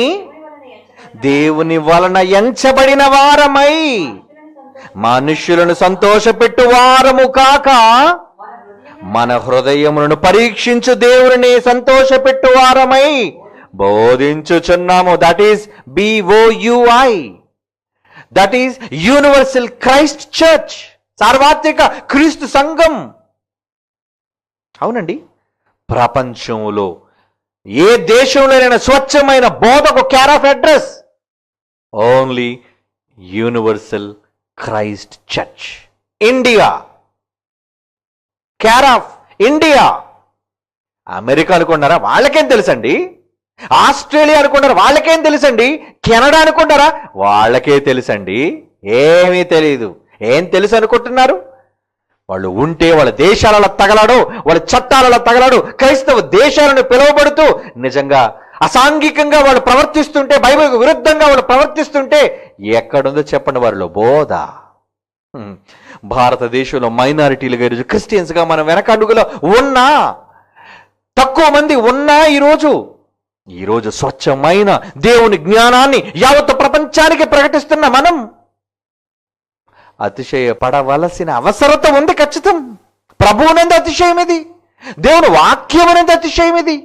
దేవుని వలన ఎంచబడిన వారమై మనుష్యులను సంతోషపెట్టు వారము కాక మన హృదయములను పరీక్షించు దేవుని సంతోషపెట్టు వారమై బోధించుచున్నాము. That is BOUI, that is universal Christ church, సార్వత్రిక క్రీస్తు సంఘం. అవునండి, ప్రపంచంలో ఏ దేశంలోనైనా స్వచ్ఛమైన బోధకు care of address only universal Christ church India, care of India. America అనుకున్నారా? వాళ్ళకేం తెలుసండి. ఆస్ట్రేలియా అనుకున్నారా? వాళ్ళకేం తెలుసండి. కెనడా అనుకున్నారా? వాళ్ళకే తెలుసండి. ఏమీ తెలీదు. ఏం తెలుసు అనుకుంటున్నారు? వాళ్ళు ఉంటే వాళ్ళ దేశాలలో తగలాడు, వాళ్ళ చట్టాలలో తగలాడు, క్రైస్తవ దేశాలను పిలువబడుతూ నిజంగా అసాంఘికంగా వాళ్ళు ప్రవర్తిస్తుంటే, బైబిల్కు విరుద్ధంగా వాళ్ళు ప్రవర్తిస్తుంటే ఎక్కడుందో చెప్పండి వారిలో బోధ. భారతదేశంలో మైనారిటీలుగా ఈరోజు క్రిస్టియన్స్గా మనం వెనకడుగులో ఉన్నా, తక్కువ మంది ఉన్నా ఈరోజు స్వచ్ఛమైన దేవుని జ్ఞానాన్ని యావత్ ప్రపంచానికి ప్రకటిస్తున్న మనం అతిశయపడవలసిన అవసరత ఉంది. ఖచ్చితం. ప్రభువునందు అతిశయం ఇది, దేవుని వాక్యం అనేది అతిశయం ఇది.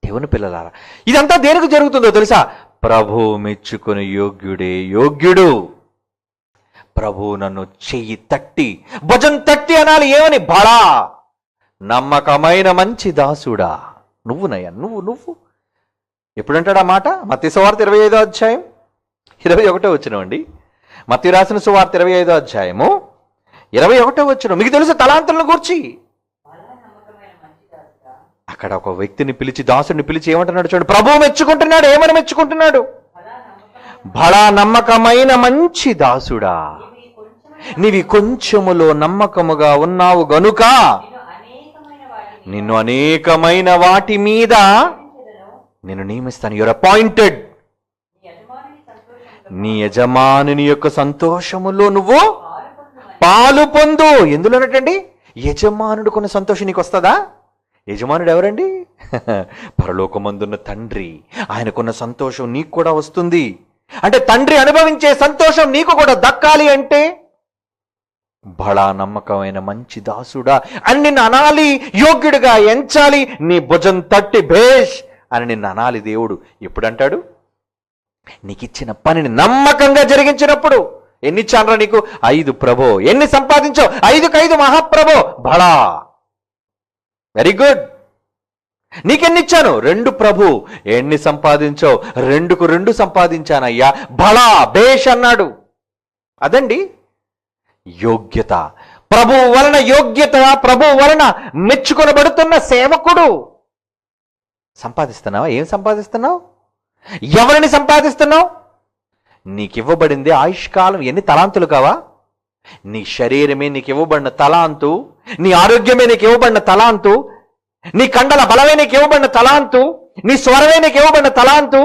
దేవుని పిల్లలారా, ఇదంతా దేనికి జరుగుతుందో తెలుసా? ప్రభు మెచ్చుకుని యోగ్యుడే యోగ్యుడు. ప్రభు నన్ను చెయ్యి తట్టి, భుజం తట్టి అనాలి. ఏమని? బడా నమ్మకమైన మంచి దాసుడా, నువ్వునయ్యా, నువ్వు ఎప్పుడంటాడు ఆ మాట? మత్తయి సువార్త 25వ అధ్యాయం 21వ వచనం. మత్తయి రాసిన సువార్త 25వ అధ్యాయము 21వ వచనం. మీకు తెలుసు తలాంతులను గూర్చి అక్కడ ఒక వ్యక్తిని పిలిచి, దాసుడిని పిలిచి ఏమంటున్నాడు చూడండి. ప్రభువు మెచ్చుకుంటున్నాడు. ఏమని మెచ్చుకుంటున్నాడు? బడా నమ్మకమైన మంచి దాసుడా, నీవి కొంచెములో నమ్మకముగా ఉన్నావు గనుక నిన్ను అనేకమైన వాటి మీద నేను నియమిస్తాను. Your appointed. నీ యజమానుని యొక్క సంతోషములో నువ్వు పాలు పొందు. ఎందులోనటండి? యజమానుడు కొన్న సంతోషం నీకు వస్తుందా? యజమానుడు ఎవరండి? పరలోకమందున్న తండ్రి. ఆయనకున్న సంతోషం నీకు కూడా వస్తుంది. అంటే తండ్రి అనుభవించే సంతోషం నీకు కూడా దక్కాలి అంటే బడా నమ్మకమైన మంచి దాసుడా అని నిన్ను అనాలి, యోగ్యుడిగా ఎంచాలి. నీ భుజం తట్టి భేష్ అని నిన్ను అనాలి దేవుడు. ఎప్పుడంటాడు? నీకిచ్చిన పనిని నమ్మకంగా జరిగించినప్పుడు. ఎన్ని ఇచ్చానరా నీకు? 5 ప్రభో. ఎన్ని సంపాదించావు? 5కు 5 మహాప్రభో. బడా, వెరీ గుడ్. నీకెన్ని ఇచ్చాను? 2 ప్రభు. ఎన్ని సంపాదించావు? 2కు 2 సంపాదించానయ్యా. బడా, భేష్ అన్నాడు. అదండి యోగ్యత. ప్రభు వలన యోగ్యత, ప్రభు వలన మెచ్చుకొనబడుతున్న సేవకుడు. సంపాదిస్తున్నావా? ఏం సంపాదిస్తున్నావు? ఎవరిని సంపాదిస్తున్నావు? నీకివ్వబడింది ఆయుష్కాలం. ఎన్ని తలాంతులు కావా? నీ శరీరమే నీకు ఇవ్వబడిన తలాంతు, నీ ఆరోగ్యమే నీకు ఇవ్వబడిన తలాంతు, నీ కండల బలమే నీకు ఇవ్వబడిన తలాంతు, నీ స్వరమే నీకు ఇవ్వబడిన తలాంతు,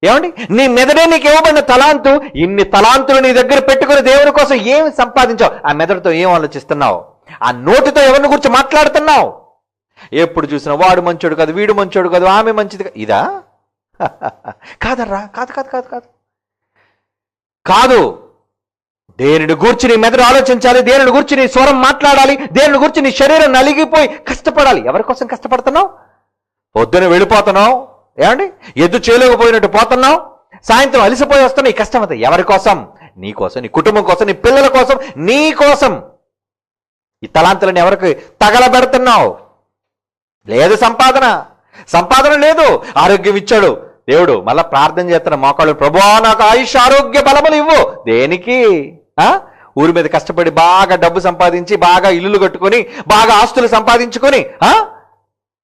ఏమండి నీ మెదడే నీకు ఇవ్వబడిన తలాంతు. ఇన్ని తలాంతులు నీ దగ్గర పెట్టుకుని దేవుని కోసం ఏమి సంపాదించావు? ఆ మెదడుతో ఏం ఆలోచిస్తున్నావు? ఆ నోటితో ఎవరిని గురించి మాట్లాడుతున్నావు? ఎప్పుడు చూసినా వాడు మంచోడు కాదు, వీడు మంచోడు కాదు, ఆమె మంచిది కాదు. ఇదా? కాదర్రా, కాదు కాదు కాదు కాదు కాదు. దేనిని గూర్చి నీ మెదడు ఆలోచించాలి, దేనిని గూర్చి నీ స్వరం మాట్లాడాలి, దేనిని గూర్చి నీ శరీరం నలిగిపోయి కష్టపడాలి. ఎవరి కోసం కష్టపడుతున్నావు? పొద్దున వెళ్ళిపోతున్నావు, ఏమండి ఎద్దు చేలోకపోయినట్టు పోతున్నావు, సాయంత్రం అలిసిపోయి వస్తున్నావు. ఈ కష్టం అంతా ఎవరి కోసం? నీ కోసం, నీ కుటుంబం కోసం, నీ పిల్లల కోసం, నీ కోసం. ఈ తలాంతులను ఎవరికి తగలబెడుతున్నావు? లేదు సంపాదన లేదు. ఆరోగ్యం ఇచ్చాడు దేవుడు, మళ్ళా ప్రార్థన చేస్తున్న మోకాళ్ళు, ప్రభువా నాకు ఆయుష్ ఆరోగ్య బలములు ఇవ్వు. దేనికి? ఊరి మీద కష్టపడి బాగా డబ్బు సంపాదించి, బాగా ఇల్లులు కట్టుకొని, బాగా ఆస్తులు సంపాదించుకొని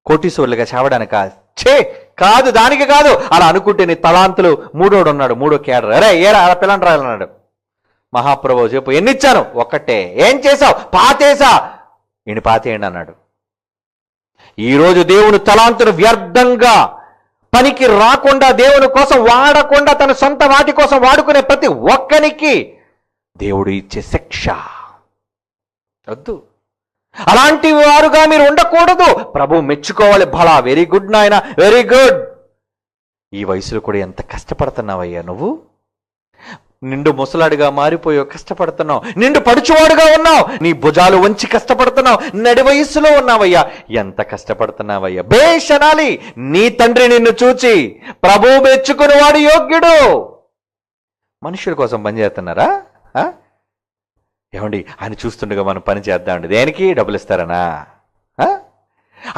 కోటీశ్వరులుగా చావడానిక? కాదు, దానికి కాదు. అలా అనుకుంటే నీ తలాంతులు మూడోడు ఉన్నాడు, 3వ కేడర్. అరే ఏరా అలా పిల్లని రాయలన్నాడు. మహాప్రభు చెప్పు, ఎన్నిచ్చాను? 1. ఏం చేశావు? పాతేసా. ఈయన పాతేయండి అన్నాడు. ఈరోజు దేవుని తలాంతును వ్యర్థంగా పనికి రాకుండా, దేవుని కోసం వాడకుండా, తన సొంత వాటి కోసం వాడుకునే ప్రతి ఒక్కరికి దేవుడు ఇచ్చే శిక్ష వద్దు. అలాంటి వారుగా మీరు ఉండకూడదు. ప్రభు మెచ్చుకోవాలి. భలా, వెరీ గుడ్ నాయన, వెరీ గుడ్. ఈ వయసులో కూడా ఎంత కష్టపడుతున్నావయ్యా నువ్వు. నిండు ముసలాడిగా మారిపోయావు, కష్టపడుతున్నావు. నిండు పడుచువాడుగా ఉన్నావు, నీ భుజాలు వంచి కష్టపడుతున్నావు. నడి వయస్సులో ఉన్నావయ్యా, ఎంత కష్టపడుతున్నావయ్యా. భేష్ అనాలి. నీ తండ్రి నిన్ను చూచి ప్రభు మెచ్చుకునేవాడు యోగ్యుడు. మనుషుల కోసం పనిచేస్తున్నారా? ఏమండి ఆయన చూస్తుండగా మనం పని చేద్దామండి. దేనికి? డబ్బులు ఇస్తారనా?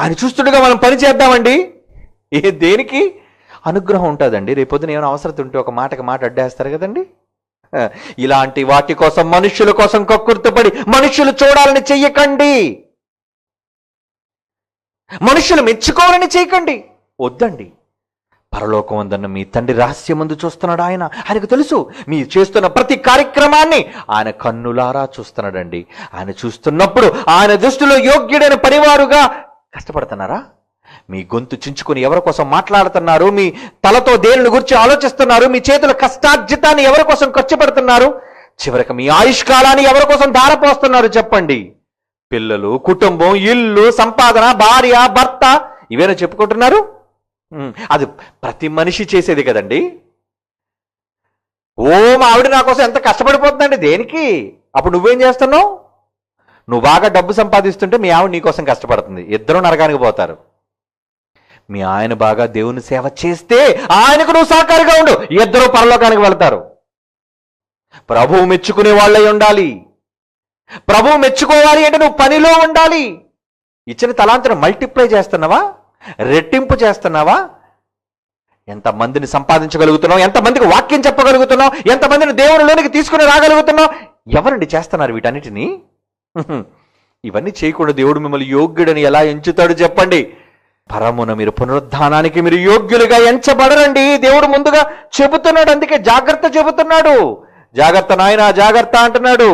ఆయన చూస్తుండగా మనం పని చేద్దామండి. దేనికి? అనుగ్రహం ఉంటుందండి. రేపొద్దున ఏమైనా అవసరం ఉంటే ఒక మాటకి మాట అడ్డేస్తారు కదండి. ఇలాంటి వాటి కోసం, మనుష్యుల కోసం కక్కుర్తిపడి మనుష్యులు చూడాలని చెయ్యకండి. మనుష్యులు మెచ్చుకోవాలని చేయకండి. వద్దండి. పరలోకం ఉందన్న మీ తండ్రి రహస్యమందు చూస్తున్నాడు. ఆయనకు తెలుసు మీరు చేస్తున్న ప్రతి కార్యక్రమాన్ని. ఆయన కన్నులారా చూస్తున్నాడండి. ఆయన చూస్తున్నప్పుడు ఆయన దృష్టిలో యోగ్యుడైన పనివారుగా కష్టపడుతున్నారా? మీ గొంతు చించుకొని ఎవరి కోసం మాట్లాడుతున్నారు? మీ తలతో దేనిని గురించి ఆలోచిస్తున్నారు? మీ చేతుల కష్టార్జితాన్ని ఎవరి కోసం ఖర్చు పెడుతున్నారు? చివరికి మీ ఆయుష్కాలాన్ని ఎవరి కోసం ధారపోస్తున్నారు? చెప్పండి. పిల్లలు, కుటుంబం, ఇల్లు, సంపాదన, భార్య, భర్త, ఇవేనా చెప్పుకుంటున్నారు? అది ప్రతి మనిషి చేసేది కదండి. మా ఆవిడ నా కోసం ఎంత కష్టపడిపోతుందండి. దేనికి? అప్పుడు నువ్వేం చేస్తున్నావు? నువ్వు బాగా డబ్బు సంపాదిస్తుంటే మీ ఆవిడ నీ కోసం కష్టపడుతుంది. ఇద్దరు నరకానికి పోతారు. మీ ఆయన బాగా దేవుని సేవ చేస్తే ఆయనకు నువ్వు సహకారిగా ఉండు, ఇద్దరు పరలోకానికి వెళ్తారు. ప్రభువు మెచ్చుకునే వాళ్ళై ఉండాలి. ప్రభువు మెచ్చుకోవాలి అంటే నువ్వు పనిలో ఉండాలి. ఇచ్చిన తలాంతును మల్టిప్లై చేస్తున్నావా, రెట్టింపు చేస్తున్నావా? ఎంతమందిని సంపాదించగలుగుతున్నావు, ఎంతమందికి వాక్యం చెప్పగలుగుతున్నావు, ఎంతమందిని దేవునిలోనికి తీసుకుని రాగలుగుతున్నావు? ఎవరండి చేస్తున్నారు వీటన్నిటినీ? ఇవన్నీ చేయకుండా దేవుడు మిమ్మల్ని యోగ్యుడని ఎలా ఎంచుతాడు చెప్పండి? పరమున మీరు పునరుద్ధానానికి మీరు యోగ్యులుగా ఎంచబడరండి. దేవుడు ముందుగా చెబుతున్నాడు, అందుకే జాగ్రత్త చెబుతున్నాడు. జాగ్రత్త నాయనా జాగ్రత్త అంటున్నాడు.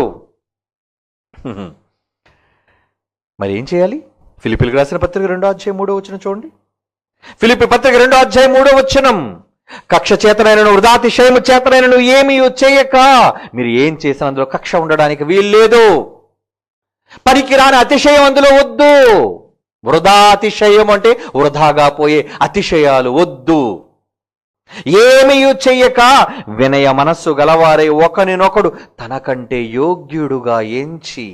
మరి ఏం చేయాలి? ఫిలిప్పీలకు రాసిన పత్రిక 2:3 చూడండి. ఫిలిప్పీ పత్రిక 2:3 కక్ష చేతనైనను వృధాతిశయము చేతనైనను ఏమీ చేయక, మీరు ఏం చేసిన అందులో కక్ష ఉండడానికి వీల్లేదు. పనికిరాని అతిశయం అందులో వద్దు. వృధాతిశయం అంటే వృధాగా పోయే అతిశయాలు వద్దు. ఏమీ చెయ్యక వినయ మనస్సు గలవారే ఒకరినొకడు తనకంటే యోగ్యుడుగా ఎంచి,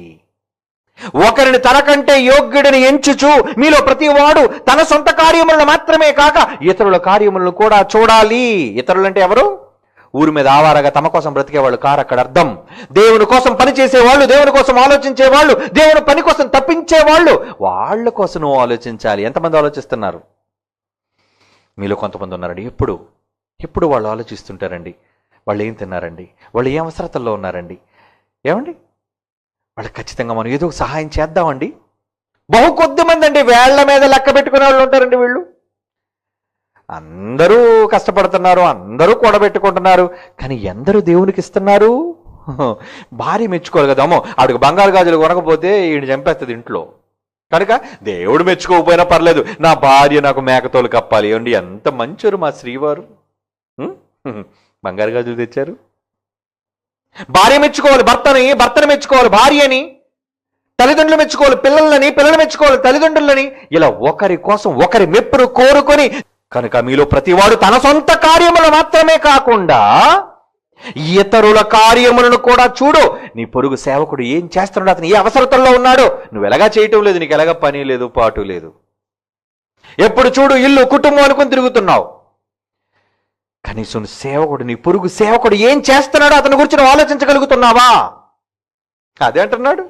ఒకరిని తనకంటే యోగ్యుడిని ఎంచుచు మీలో ప్రతివాడు తన సొంత కార్యములను మాత్రమే కాక ఇతరుల కార్యములను కూడా చూడాలి. ఇతరులంటే ఎవరు? ఊరి మీద ఆవారగా తమ కోసం బ్రతికేవాళ్ళు కారు అక్కడ అర్థం. దేవుని కోసం పని చేసేవాళ్ళు, దేవుని కోసం ఆలోచించేవాళ్ళు, దేవుని పని కోసం తప్పించేవాళ్ళు, వాళ్ళ కోసం నువ్వు ఆలోచించాలి. ఎంతమంది ఆలోచిస్తున్నారు? మీలో కొంతమంది ఉన్నారండి, ఎప్పుడు వాళ్ళు ఆలోచిస్తుంటారండి. వాళ్ళు ఏం తిన్నారండి, వాళ్ళు ఏ అవసరతల్లో ఉన్నారండి, ఏమండి వాళ్ళకి ఖచ్చితంగా మనం ఏదో సహాయం చేద్దామండి. బహు కొద్ది మంది అండి వేళ్ల మీద లెక్క పెట్టుకునే వాళ్ళు ఉంటారండి. వీళ్ళు అందరూ కష్టపడుతున్నారు, అందరూ కూడబెట్టుకుంటున్నారు, కానీ ఎందరూ దేవునికి ఇస్తున్నారు? భార్య మెచ్చుకోవాలి కదా, అమ్మో ఆవిడకి బంగారు గాజులు కొనకపోతే ఈయన చంపేస్తుంది ఇంట్లో, కనుక దేవుడు మెచ్చుకోకపోయినా పర్లేదు, నా భార్య నాకు మేకతోలు కప్పాలి. ఏమండి ఎంత మంచోరు మా శ్రీవారు, బంగారు గాజులు తెచ్చారు. భార్య మెచ్చుకోవాలి భర్తని మెచ్చుకోవాలి భార్యని, తల్లిదండ్రులు మెచ్చుకోవాలి పిల్లలు మెచ్చుకోవాలి తల్లిదండ్రులని. ఇలా ఒకరి కోసం ఒకరి మెప్పును కోరుకొని, కనుక మీలో ప్రతివాడు తన సొంత కార్యములు మాత్రమే కాకుండా ఇతరుల కార్యములను కూడా చూడు. నీ పొరుగు సేవకుడు ఏం చేస్తున్నాడు, అతను ఏ అవసరతల్లో ఉన్నాడు, నువ్వు ఎలాగా చేయటం లేదు, నీకు ఎలాగా పని లేదు పాటు లేదు, ఎప్పుడు చూడు ఇల్లు కుటుంబం అనుకుని తిరుగుతున్నావు. కనీసం సేవకుడు, నీ పొరుగు సేవకుడు ఏం చేస్తున్నాడో అతని గురించి నువ్వు ఆలోచించగలుగుతున్నావా? అదే అంటున్నాడు,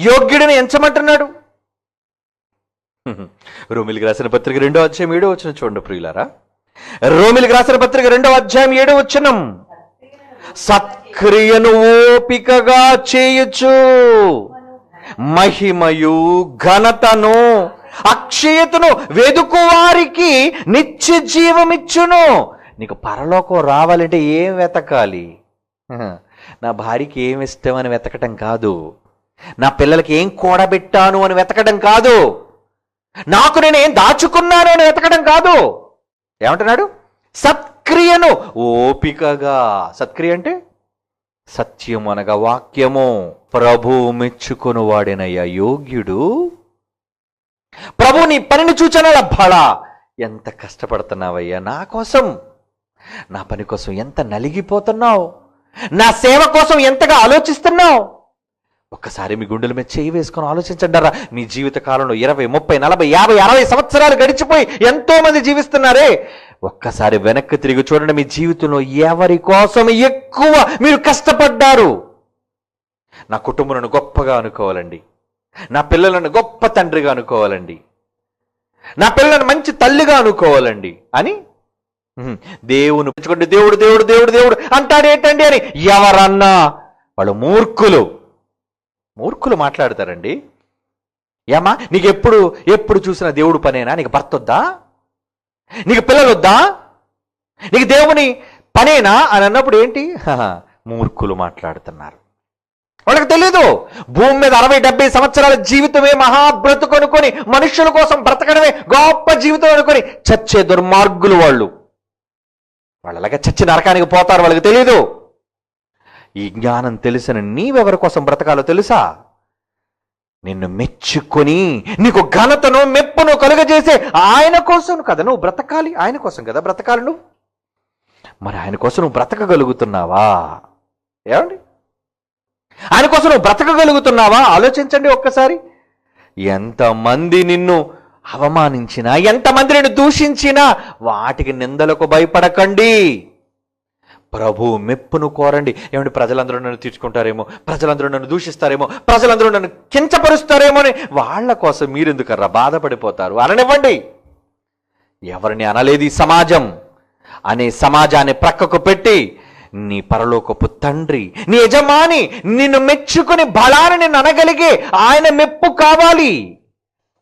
యోగ్యుడిని ఎంచమంటున్నాడు. రోమిలికి రాసిన పత్రిక 2:7 చూడండి ప్రియులారా. రోమిలికి రాసిన పత్రిక 2:7 సత్క్రియను ఓపికగా చేయుచు మహిమయు ఘనతను అక్షయతను వెదుకు వారికి నిత్య జీవమిచ్చును. నీకు పరలోకం రావాలంటే ఏం వెతకాలి? నా భార్యకి ఏం ఇష్టం అని వెతకటం కాదు, నా పిల్లలకి ఏం కూడబెట్టాను అని వెతకడం కాదు, నాకు నేనేం దాచుకున్నాను అని వెతకడం కాదు. ఏమంటున్నాడు? సత్క్రియను ఓపికగా. సత్క్రియ అంటే సత్యము అనగా వాక్యము. ప్రభు మెచ్చుకుని వాడినయ్యా యోగ్యుడు. ప్రభు నీ పనిని చూచనలా బడా ఎంత కష్టపడుతున్నావయ్యా నా కోసం, నా పని కోసం ఎంత నలిగిపోతున్నావు, నా సేవ కోసం ఎంతగా ఆలోచిస్తున్నావు. ఒక్కసారి మీ గుండెల మీద చేయి వేసుకొని ఆలోచించండారా. మీ జీవిత కాలంలో 20, 30, 40, 50, 60 సంవత్సరాలు గడిచిపోయి ఎంతో మంది జీవిస్తున్నారే. ఒక్కసారి వెనక్కి తిరిగి చూడండి, మీ జీవితంలో ఎవరి కోసం ఎక్కువ మీరు కష్టపడ్డారు. నా కుటుంబం గొప్పగా అనుకోవాలండి, నా పిల్లలను గొప్ప తండ్రిగా అనుకోవాలండి, నా పిల్లలను మంచి తల్లిగా అనుకోవాలండి అని దేవుని పెంచుకోండి. దేవుడు దేవుడు దేవుడు దేవుడు అంటాడేంటండి అని ఎవరన్నా వాళ్ళు మూర్ఖులు మాట్లాడతారండి. ఏమా నీకు ఎప్పుడు చూసినా దేవుడు పనేనా? నీకు భర్త వద్దా, నీకు పిల్లలు వద్దా, నీకు దేవుని పనేనా అని అన్నప్పుడు ఏంటి? మూర్ఖులు మాట్లాడుతున్నారు. వాళ్ళకి తెలీదు భూమి మీద 60-70 సంవత్సరాల జీవితమే మహాబ్రతుకు అనుకొని, మనుషుల కోసం బ్రతకడమే గొప్ప జీవితం అనుకొని చచ్చే దుర్మార్గులు వాళ్ళు అలాగే చచ్చి నరకానికి పోతారు. వాళ్ళకి తెలీదు. ఈ జ్ఞానం తెలిసిన నీవెవరి కోసం బ్రతకాలో తెలుసా? నిన్ను మెచ్చుకొని నీకు ఘనతను మెప్పును కలుగజేసే ఆయన కోసం కదా నువ్వు బ్రతకాలి. ఆయన కోసం కదా బ్రతకాలి నువ్వు. మరి ఆయన కోసం నువ్వు బ్రతకగలుగుతున్నావా? ఏమండి, ఆయన కోసం నువ్వు బ్రతకగలుగుతున్నావా? ఆలోచించండి ఒక్కసారి. ఎంతమంది నిన్ను అవమానించినా, ఎంతమంది నిన్ను దూషించినా వాటికి నిందలకు భయపడకండి. ప్రభు మెప్పును కోరండి. ఏమంటే ప్రజలందరూ నన్ను తీర్చుకుంటారేమో, ప్రజలందరూ నన్ను దూషిస్తారేమో, ప్రజలందరూ నన్ను కించపరుస్తారేమో అని వాళ్ళ కోసం మీరెందుకర్రా బాధపడిపోతారు? అననివ్వండి. ఎవరిని అనలేదు ఈ సమాజం అనే సమాజాన్ని ప్రక్కకు పెట్టి నీ పరలోకపు తండ్రి, నీ యజమాని నిన్ను మెచ్చుకుని బలాన్ని నిన్ను అనగలిగే ఆయన మెప్పు కావాలి.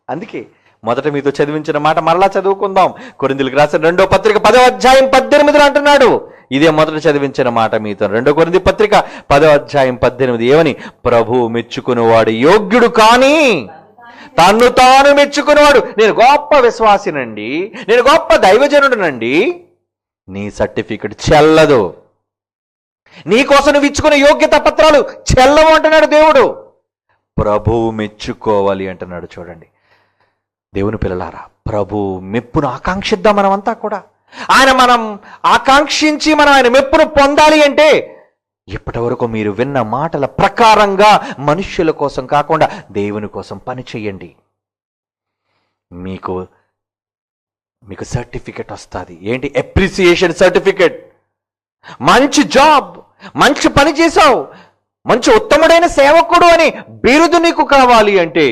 అందుకే మొదట మీతో చదివించిన మాట మరలా చదువుకుందాం. కొరింథీయులకు రాసిన 2వ పత్రిక 10వ అధ్యాయం 18 అంటున్నాడు. ఇదే మొదట చదివించిన మాట మీతో. 2 కొరింథీ పత్రిక 10వ అధ్యాయం 18 ఏమని? ప్రభు మెచ్చుకునేవాడు యోగ్యుడు కానీ తన్ను తాను మెచ్చుకునేవాడు. నేను గొప్ప విశ్వాసినండి, నేను గొప్ప దైవజనుడునండి, నీ సర్టిఫికెట్ చెల్లదు. నీకోసం నువ్వు ఇచ్చుకునే యోగ్యత పత్రాలు చెల్లవు అంటున్నాడు దేవుడు. ప్రభువు మెచ్చుకోవాలి అంటున్నాడు. చూడండి దేవుని పిల్లలారా, ప్రభు మెప్పును ఆకాంక్షిద్దాం. మనమంతా కూడా మనం ఆకాంక్షించి మనం ఆయన మెప్పును పొందాలి అంటే ఇప్పటి వరకు మీరు విన్న మాటల ప్రకారంగా మనుష్యుల కోసం కాకుండా దేవుని కోసం పని చేయండి. మీకు సర్టిఫికెట్ వస్తుంది. ఏంటి? Appreciation certificate. మంచి జాబ్, మంచి పని చేశావు, మంచి ఉత్తముడైన సేవకుడు అని బిరుదు నీకు కావాలి అంటే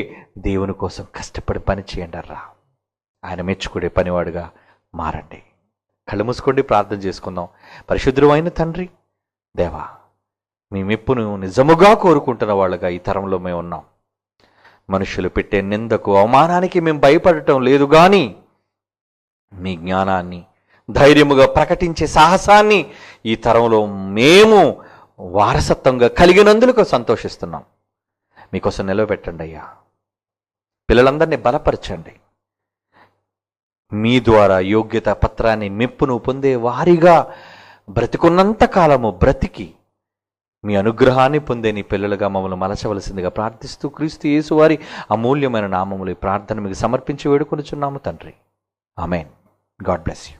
దేవుని కోసం కష్టపడి పని చేయండి రా. ఆయన మెచ్చుకునే పనివాడుగా మారండి. కళ్ళు మూసుకోండి, ప్రార్థన చేసుకుందాం. పరిశుద్ధుడు అయిన తండ్రి, దేవా, మీ మెప్పును నిజముగా కోరుకుంటున్న వాళ్ళగా ఈ తరంలో మేము ఉన్నాం. మనుషులు పెట్టే నిందకు, అవమానానికి మేము భయపడటం లేదు, కానీ మీ జ్ఞానాన్ని ధైర్యముగా ప్రకటించే సాహసాన్ని ఈ తరంలో మేము వారసత్వంగా కలిగినందుకు సంతోషిస్తున్నాం. మీకోసం నిలవబెట్టండి అయ్యా. పిల్లలందరినీ బలపరచండి. మీ ద్వారా యోగ్యత పత్రాన్ని మెప్పును పొందే వారిగా బ్రతికున్నంత కాలము బ్రతికి మీ అనుగ్రహాన్ని పొందే నీ పిల్లలుగా మమ్మల్ని మలచవలసిందిగా ప్రార్థిస్తూ క్రీస్తు యేసు వారి అమూల్యమైన నామములు ఈ ప్రార్థన మీకు సమర్పించి వేడుకొనుచున్నాము తండ్రి. ఆమేన్. God bless you.